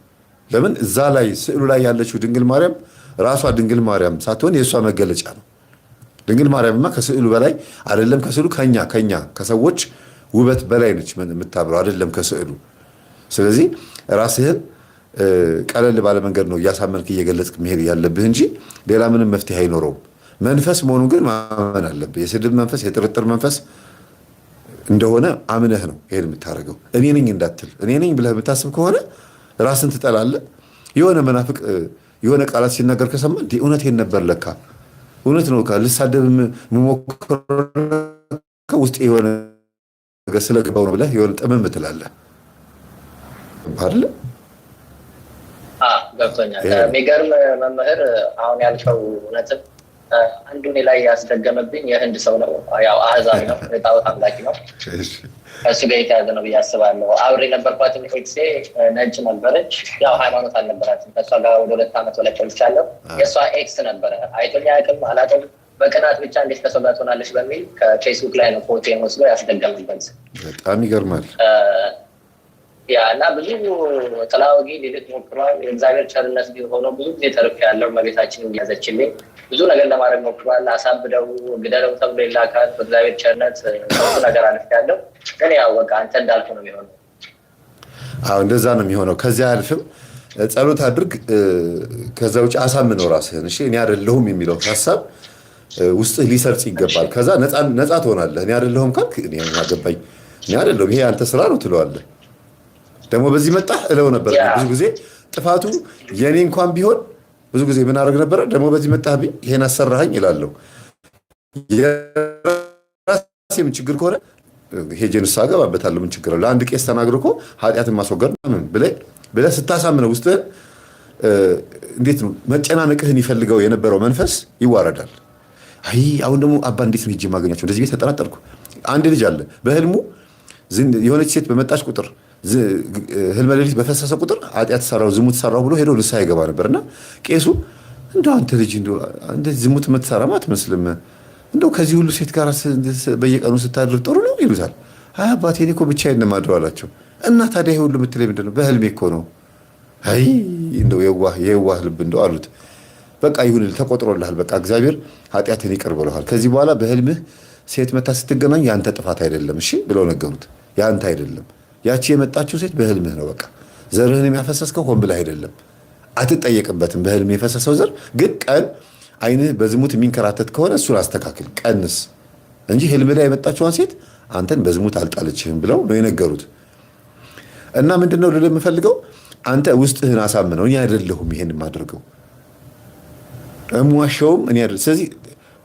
ለምን እዛ ላይ ስዕሉ ላይ ያለችው ድንግል ማርያም ራሷ ድንግል ማርያም ሳትሆን የእሷ መገለጫ ነው። ድንግል ማርያምማ ከስዕሉ በላይ አይደለም። ከስዕሉ ከኛ ከሰዎች ውበት በላይ ነች የምታብረው አይደለም ከስዕሉ። ስለዚህ ራስህን ቀለል ባለ መንገድ ነው እያሳመንክ እየገለጽክ መሄድ ያለብህ እንጂ ሌላ ምንም መፍትሄ አይኖረውም። መንፈስ መሆኑን ግን ማመን አለብህ። የስድብ መንፈስ፣ የጥርጥር መንፈስ እንደሆነ አምነህ ነው ይሄን የምታደርገው። እኔ ነኝ እንዳትል። እኔ ነኝ ብለህ የምታስብ ከሆነ ራስን ትጠላለህ። የሆነ መናፍቅ የሆነ ቃላት ሲናገር ከሰማ እንዴ እውነቴን ነበር ለካ እውነት ነው ልሳደብ የምሞክረው ውስጥ የሆነ ነገር ስለገባው ነው ብለህ የሆነ ጥምም ትላለህ አይደል? ገብቶኛል። የሚገርም መምህር አሁን ያልከው እውነትም አንዱ እኔ ላይ ያስደገመብኝ የህንድ ሰው ነው። ያው አህዛብ ነው፣ የጣዖት አምላኪ ነው። ከእሱ ጋር የተያዘ ነው ብዬ አስባለሁ። አብሬ የነበርኳትም ጊዜ ነጭ ነበረች። ያው ሃይማኖት አልነበራትም። ከእሷ ጋር ወደ 2 ዓመት በላይ ቆይቻለሁ። የእሷ ኤክስ ነበረ። አይቶኛ ያቅም አላውቅም። በቅናት ብቻ እንዴት ከሰው ጋር ትሆናለች በሚል ከፌስቡክ ላይ ነው ፎቶ ወስዶ ያስደገምበት። በጣም ይገርማል። ያ እና ብዙ ጥላወጊ ሌሎች ሞክረዋል። የእግዚአብሔር ቸርነት ሆኖ ብዙ ጊዜ ተርፌ ያለው እመቤታችን እያዘችልኝ ብዙ ነገር ለማድረግ ሞክረዋል። አሳብደው ግደለው ተብሎ ይላካል። በእግዚአብሔር ቸርነት ብዙ ነገር አልፍ ያለው ግን ያው በቃ አንተ እንዳልኩ ነው የሚሆነው። አዎ እንደዛ ነው የሚሆነው። ከዚያ አልፍም ጸሎት አድርግ። ከዛ ውጭ አሳምነው ራስህን። እሺ እኔ አይደለሁም የሚለው ሀሳብ ውስጥህ ሊሰርጽ ይገባል። ከዛ ነፃ ትሆናለህ። እኔ አይደለሁም ካልክ እኔ አገባኝ፣ እኔ አይደለሁም ይሄ አንተ ስራ ነው ትለዋለህ። ደግሞ በዚህ መጣ እለው ነበር ብዙ ጊዜ ጥፋቱ የኔ እንኳን ቢሆን ብዙ ጊዜ ምን አደረግ ነበረ። ደግሞ በዚህ መጣህብኝ ይሄን አሰራኸኝ እላለሁ። የራሴ ምን ችግር ከሆነ ሄጄ ንስሓ እገባበታለሁ። ምን ችግር አለ? ለአንድ ቄስ ተናግሮ እኮ ኃጢአትን ማስወገድ ምን ብለህ ስታሳምነው ውስጥህን እንዴት ነው መጨናነቅህን ይፈልገው የነበረው መንፈስ ይዋረዳል። አይ አሁን ደግሞ አባ እንዴት ነው ሄጄ የማገኛቸው? እንደዚህ ቤት ተጠራጠርኩ። አንድ ልጅ አለ በህልሙ የሆነች ሴት በመጣች ቁጥር ህልመ ሌሊት በፈሰሰ ቁጥር ኃጢአት ሰራው ዝሙት ሰራው ብሎ ሄዶ ንስሓ ይገባ ነበርና ቄሱ እንደው አንተ ልጅ እንደው እንደዚህ ዝሙት የምትሰራማ አትመስልም፣ እንደው ከዚህ ሁሉ ሴት ጋር በየቀኑ ስታድር ጥሩ ነው ይሉታል። አይ አባቴ እኔ እኮ ብቻዬን ነው የማድረው አላቸው። እና ታዲያ ይሄ ሁሉ የምትለኝ ምንድን ነው? በህልሜ እኮ ነው። አይ እንደው የዋህ ልብ እንደው አሉት። በቃ ይሁንልህ ተቆጥሮልሃል፣ በቃ እግዚአብሔር ኃጢአትን ይቅር ብለዋል። ከዚህ በኋላ በህልምህ ሴት መታ ስትገናኝ ያንተ ጥፋት አይደለም እሺ ብለው ነገሩት። ያንተ አይደለም ያቺ የመጣችው ሴት በህልምህ ነው። በቃ ዘርህን የሚያፈሰስከው ሆን ብለህ አይደለም፣ አትጠየቅበትም። በህልም የፈሰሰው ዘር ግን ቀን አይንህ በዝሙት የሚንከራተት ከሆነ እሱን አስተካክል፣ ቀንስ እንጂ ህልም ላይ የመጣችዋን ሴት አንተን በዝሙት አልጣለችህም ብለው ነው የነገሩት። እና ምንድነው ልል የምፈልገው አንተ ውስጥህን አሳምነው። እኔ አይደለሁም ይሄን የማደርገው እምዋሸውም እኔ አይደል። ስለዚህ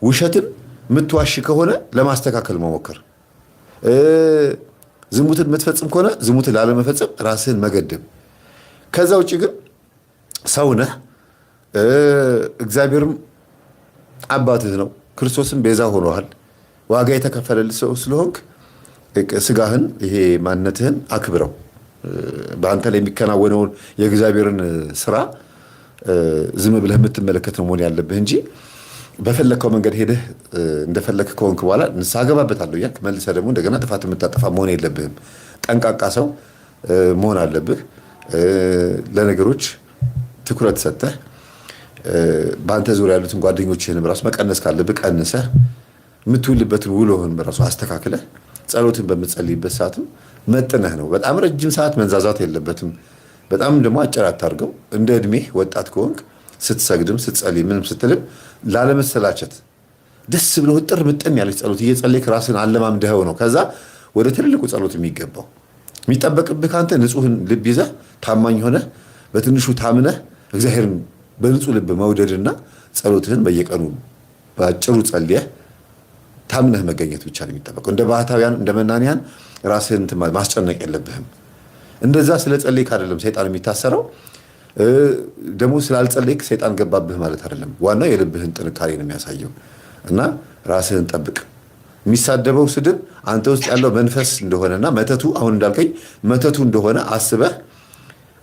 ውሸትን የምትዋሽ ከሆነ ለማስተካከል መሞከር፣ ዝሙትን የምትፈጽም ከሆነ ዝሙትን ላለመፈጸም ራስህን መገደብ። ከዛ ውጭ ግን ሰው ነህ፣ እግዚአብሔርም አባትህ ነው፣ ክርስቶስም ቤዛ ሆኖሃል፣ ዋጋ የተከፈለልህ ሰው ስለሆንክ ስጋህን ይሄ ማንነትህን አክብረው። በአንተ ላይ የሚከናወነውን የእግዚአብሔርን ስራ ዝም ብለህ የምትመለከት ነው መሆን ያለብህ እንጂ በፈለግከው መንገድ ሄደህ እንደፈለግህ ከሆንክ በኋላ ንስሓ እገባበታለሁ እያልክ መልሰህ ደግሞ እንደገና ጥፋት የምታጠፋ መሆን የለብህም። ጠንቃቃ ሰው መሆን አለብህ። ለነገሮች ትኩረት ሰጥተህ በአንተ ዙሪያ ያሉትን ጓደኞችህንም ራሱ መቀነስ ካለብህ ቀንሰህ የምትውልበትን ውሎህን ራሱ አስተካክለህ ጸሎትን በምትጸልይበት ሰዓትም መጥነህ ነው። በጣም ረጅም ሰዓት መንዛዛት የለበትም። በጣም ደግሞ አጭር አታርገው። እንደ እድሜህ ወጣት ከሆንክ ስትሰግድም ስትጸልይ ምንም ስትልም ላለመሰላቸት ደስ ብሎ ጥር ምጥን ያለች ጸሎት እየጸለይክ ራስን አለማምደኸው ነው ከዛ ወደ ትልቁ ጸሎት የሚገባው። የሚጠበቅብህ ከአንተ ንጹህን ልብ ይዘህ ታማኝ ሆነህ በትንሹ ታምነህ እግዚአብሔርን በንጹህ ልብ መውደድና ጸሎትህን በየቀኑ በአጭሩ ጸልየህ ታምነህ መገኘት ብቻ ነው የሚጠበቀው። እንደ ባህታውያን እንደ መናንያን ራስህን ማስጨነቅ የለብህም። እንደዛ ስለ ጸለይክ አይደለም ሰይጣን የሚታሰረው። ደግሞ ስላልጸለይክ ሰይጣን ገባብህ ማለት አይደለም። ዋናው የልብህን ጥንካሬ ነው የሚያሳየው። እና ራስህን ጠብቅ። የሚሳደበው ስድብ አንተ ውስጥ ያለው መንፈስ እንደሆነና መተቱ አሁን እንዳልከኝ መተቱ እንደሆነ አስበህ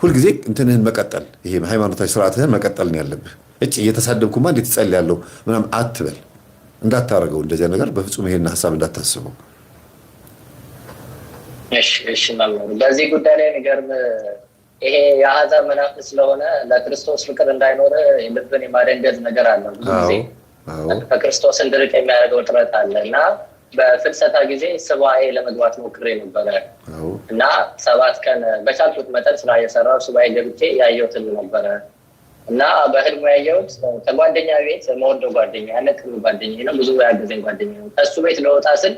ሁልጊዜ እንትንህን መቀጠል፣ ይሄ ሃይማኖታዊ ስርዓትህን መቀጠል ነው ያለብህ። እየተሳደብኩማ እንዴት እጸልያለሁ ምናምን አትበል። እንዳታረገው እንደዚያ ነገር በፍጹም ይሄን ሀሳብ እንዳታስበው። እሺ መምህር፣ በዚህ ጉዳይ ላይ የሚገርም ይሄ የአሕዛብ መናፍስት ስለሆነ ለክርስቶስ ፍቅር እንዳይኖር ልብን የማደንገዝ ነገር አለ። ብዙ ጊዜ ከክርስቶስ እንድርቅ የሚያደርገው ጥረት አለ እና በፍልሰታ ጊዜ ሱባኤ ለመግባት ሞክሬ ነበረ እና 7 ቀን በቻልኩት መጠን ስራ እየሰራሁ ሱባኤ ገብቼ ያየሁትን ነበረ እና በህልሙ ያየሁት ከጓደኛ ቤት መወደው ጓደኛ ያለ ቅርብ ጓደኛ ነው፣ ብዙ ያገዘኝ ጓደኛ ነው። ከሱ ቤት ለወጣ ስል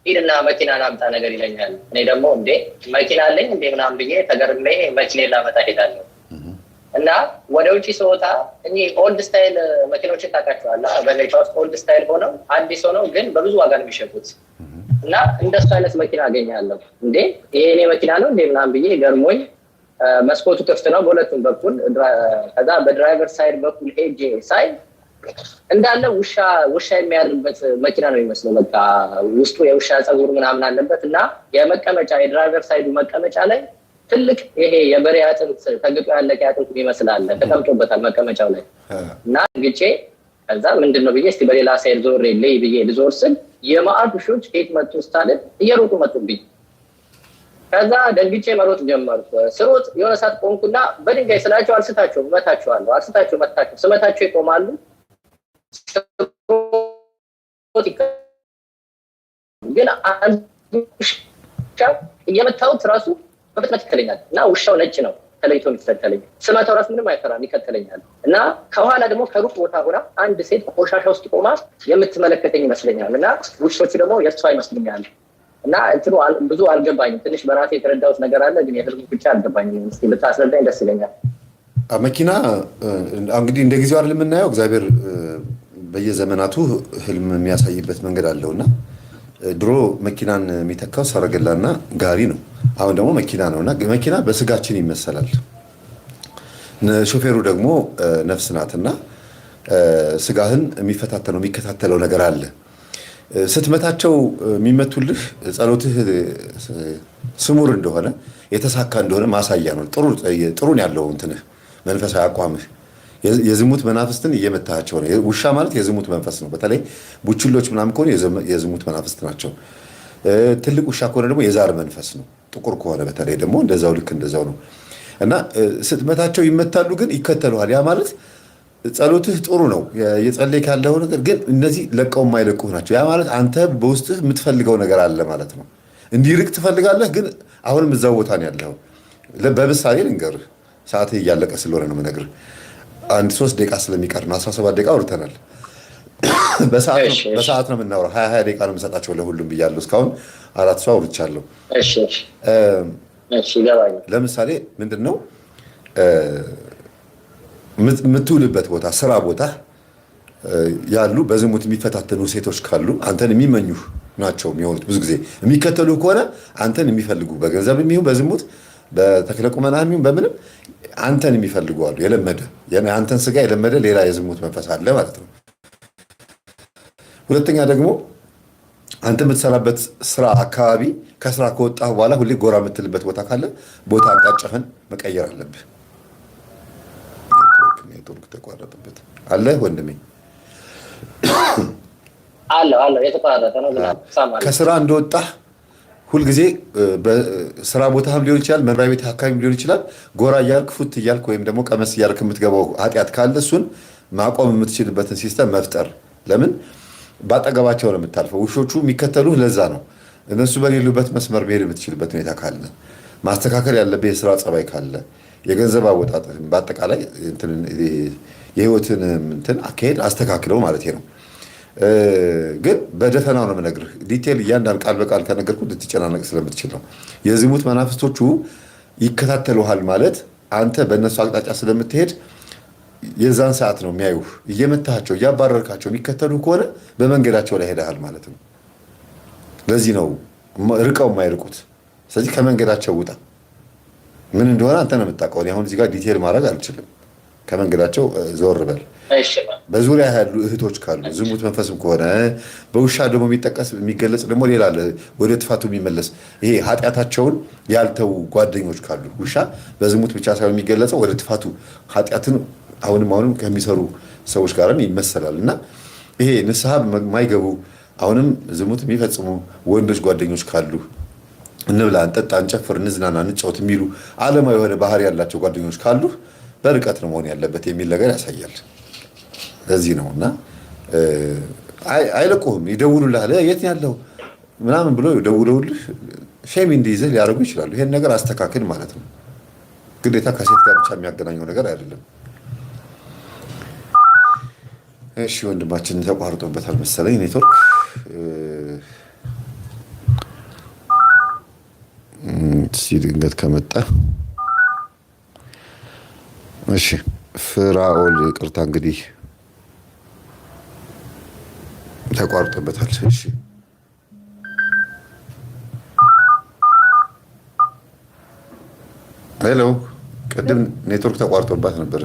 ሂድና መኪና ናምጣ ነገር ይለኛል። እኔ ደግሞ እንዴ መኪና አለኝ እንዴ ምናምን ብዬ ተገርሜ መኪና ላመጣ ሄዳለሁ እና ወደ ውጭ ስወጣ እኚህ ኦልድ ስታይል መኪኖችን ታውቃቸዋለህ? በሌሊት ውስጥ ኦልድ ስታይል ሆነው አዲስ ሆነው ግን በብዙ ዋጋ ነው የሚሸጡት እና እንደሱ አይነት መኪና አገኛለሁ። እንዴ ይሄ እኔ መኪና ነው እንዴ ምናምን ብዬ ገርሞኝ መስኮቱ ክፍት ነው በሁለቱም በኩል። ከዛ በድራይቨር ሳይድ በኩል ሄጄ ሳይ እንዳለ ውሻ የሚያድርበት መኪና ነው የሚመስለው። በቃ ውስጡ የውሻ ፀጉር ምናምን አለበት እና የመቀመጫ የድራይቨር ሳይዱ መቀመጫ ላይ ትልቅ ይሄ የበሬ አጥንት ተግጦ ያለቀ አጥንት ይመስላል ተቀምጦበታል መቀመጫው ላይ እና ግጬ ከዛ ምንድን ነው ብዬ እስቲ በሌላ ሳይድ ዞሬ ልይ ብዬ ልዞር ስል የማዕድ ውሾች ከየት መጡ ስታልን እየሮጡ መጡብኝ። ከዛ ደንግጬ መሮጥ ጀመርኩ። ስሮጥ የሆነ ሰዓት ቆምኩና በድንጋይ ስላቸው አልስታቸው መታቸዋለሁ። አልስታቸው መታቸው ስመታቸው ይቆማሉ። ግን እየመታሁት ራሱ በፍጥነት ይከተለኛል እና ውሻው ነጭ ነው ተለይቶ የሚከተለኝ። ስመታው ራሱ ምንም አይፈራም ይከተለኛል። እና ከኋላ ደግሞ ከሩቅ ቦታ ሆና አንድ ሴት ቆሻሻ ውስጥ ቆማ የምትመለከተኝ ይመስለኛል እና ውሾቹ ደግሞ የእሷ ይመስሉኛል። እና እንትኑ ብዙ አልገባኝም። ትንሽ በራሴ የተረዳሁት ነገር አለ፣ ግን የህልሙ ብቻ አልገባኝም። እስኪ ብታስረዳኝ ደስ ይለኛል። መኪና እንግዲህ እንደ ጊዜው አይደል የምናየው። እግዚአብሔር በየዘመናቱ ህልም የሚያሳይበት መንገድ አለውና ድሮ መኪናን የሚተካው ሰረገላና ጋሪ ነው። አሁን ደግሞ መኪና ነውና መኪና በስጋችን ይመሰላል። ሾፌሩ ደግሞ ነፍስ ናትና ስጋህን የሚፈታተነው የሚከታተለው ነገር አለ። ስትመታቸው የሚመቱልህ ጸሎትህ ስሙር እንደሆነ የተሳካ እንደሆነ ማሳያ ነው። ጥሩን ያለው እንትንህ መንፈሳዊ አቋምህ የዝሙት መናፍስትን እየመታቸው ነው። ውሻ ማለት የዝሙት መንፈስ ነው። በተለይ ቡችሎች ምናምን ከሆነ የዝሙት መናፍስት ናቸው። ትልቅ ውሻ ከሆነ ደግሞ የዛር መንፈስ ነው። ጥቁር ከሆነ በተለይ ደግሞ እንደዛው ልክ እንደዛው ነው እና ስትመታቸው ይመታሉ፣ ግን ይከተሉሃል። ያ ማለት ጸሎትህ ጥሩ ነው የጸለይክ ያለው ነገር፣ ግን እነዚህ ለቀው የማይለቁህ ናቸው። ያ ማለት አንተ በውስጥህ የምትፈልገው ነገር አለ ማለት ነው። እንዲርቅ ትፈልጋለህ፣ ግን አሁንም እዛው ቦታ ነው ያለው። በምሳሌ ልንገርህ፣ ሰዓትህ እያለቀ ስለሆነ ነው የምነግርህ። አንድ 3 ደቂቃ ስለሚቀር ነው። 17 ደቂቃ አውርተናል። በሰዓት ነው የምናወራው። 20 ደቂቃ ነው የምሰጣቸው ለሁሉም ብያለሁ። እስካሁን 4 ሰው አውርቻለሁ። ለምሳሌ ምንድን ነው የምትውልበት ቦታ፣ ስራ ቦታ ያሉ በዝሙት የሚፈታተኑ ሴቶች ካሉ አንተን የሚመኙህ ናቸው የሚሆኑት። ብዙ ጊዜ የሚከተሉ ከሆነ አንተን የሚፈልጉ በገንዘብ የሚሆን በዝሙት በተክለ ቁመና የሚሆን በምንም አንተን የሚፈልጉ አሉ። የለመደ አንተን ስጋ የለመደ ሌላ የዝሙት መንፈስ አለ ማለት ነው። ሁለተኛ ደግሞ አንተ የምትሰራበት ስራ አካባቢ ከስራ ከወጣህ በኋላ ሁሌ ጎራ የምትልበት ቦታ ካለ ቦታ አቅጣጫህን መቀየር አለብህ። ኔትወርክ ተቋረጠበት አለ ወንድሜ አለ የተቋረጠ ነው። ከስራ እንደወጣህ ሁልጊዜ በስራ ቦታህም ሊሆን ይችላል፣ መኖሪያ ቤት አካባቢም ሊሆን ይችላል። ጎራ እያልክ ፉት እያልክ ወይም ደግሞ ቀመስ እያልክ የምትገባው ኃጢአት ካለ እሱን ማቆም የምትችልበትን ሲስተም መፍጠር። ለምን ባጠገባቸው ነው የምታልፈው። ውሾቹ የሚከተሉህ ለዛ ነው። እነሱ በሌሉበት መስመር መሄድ የምትችልበት ሁኔታ ካለ፣ ማስተካከል ያለብህ የስራ ጸባይ ካለ፣ የገንዘብ አወጣጥህን በአጠቃላይ የህይወትን እንትን አካሄድ አስተካክለው ማለት ነው። ግን በደፈናው ነው የምነግርህ። ዲቴል እያንዳንድ ቃል በቃል ከነገርኩ ልትጨናነቅ ስለምትችል ነው። የዝሙት መናፍስቶቹ ይከታተሉሃል ማለት አንተ በእነሱ አቅጣጫ ስለምትሄድ የዛን ሰዓት ነው የሚያዩህ። እየመታቸው እያባረርካቸው የሚከተሉ ከሆነ በመንገዳቸው ላይ ሄደሃል ማለት ነው። ለዚህ ነው ርቀው የማይርቁት። ስለዚህ ከመንገዳቸው ውጣ። ምን እንደሆነ አንተ ነው የምታውቀው። አሁን እዚህ ጋር ዲቴል ማድረግ አልችልም። ከመንገዳቸው ዞር በል። በዙሪያ ያሉ እህቶች ካሉ ዝሙት መንፈስም ከሆነ በውሻ ደግሞ የሚጠቀስ የሚገለጽ ደግሞ ሌላ አለ፣ ወደ ጥፋቱ የሚመለስ ይሄ ኃጢአታቸውን ያልተው ጓደኞች ካሉ ውሻ በዝሙት ብቻ ሳይሆን የሚገለጸው ወደ ጥፋቱ ኃጢአትን አሁንም ከሚሰሩ ሰዎች ጋርም ይመሰላል እና ይሄ ንስሐ የማይገቡ አሁንም ዝሙት የሚፈጽሙ ወንዶች ጓደኞች ካሉ እንብላ፣ እንጠጣ፣ እንጨፍር፣ እንዝናና፣ እንጫወት የሚሉ ዓለማዊ የሆነ ባህሪ ያላቸው ጓደኞች ካሉ በርቀት ነው መሆን ያለበት የሚል ነገር ያሳያል። ለዚህ ነው እና አይለቁህም፣ ይደውሉልሃል። የት ያለው ምናምን ብሎ ደውለውልህ ሼም እንዲይዝህ ሊያደርጉ ይችላሉ። ይሄን ነገር አስተካክል ማለት ነው። ግዴታ ከሴት ጋር ብቻ የሚያገናኘው ነገር አይደለም። እሺ ወንድማችን ተቋርጦበታል መሰለኝ ኔትወርክ። ድንገት ከመጣ እሺ ፍራኦል ቅርታ እንግዲህ ተቋርጦበታል። እሺ ሄሎ፣ ቅድም ኔትወርክ ተቋርጦባት ነበር።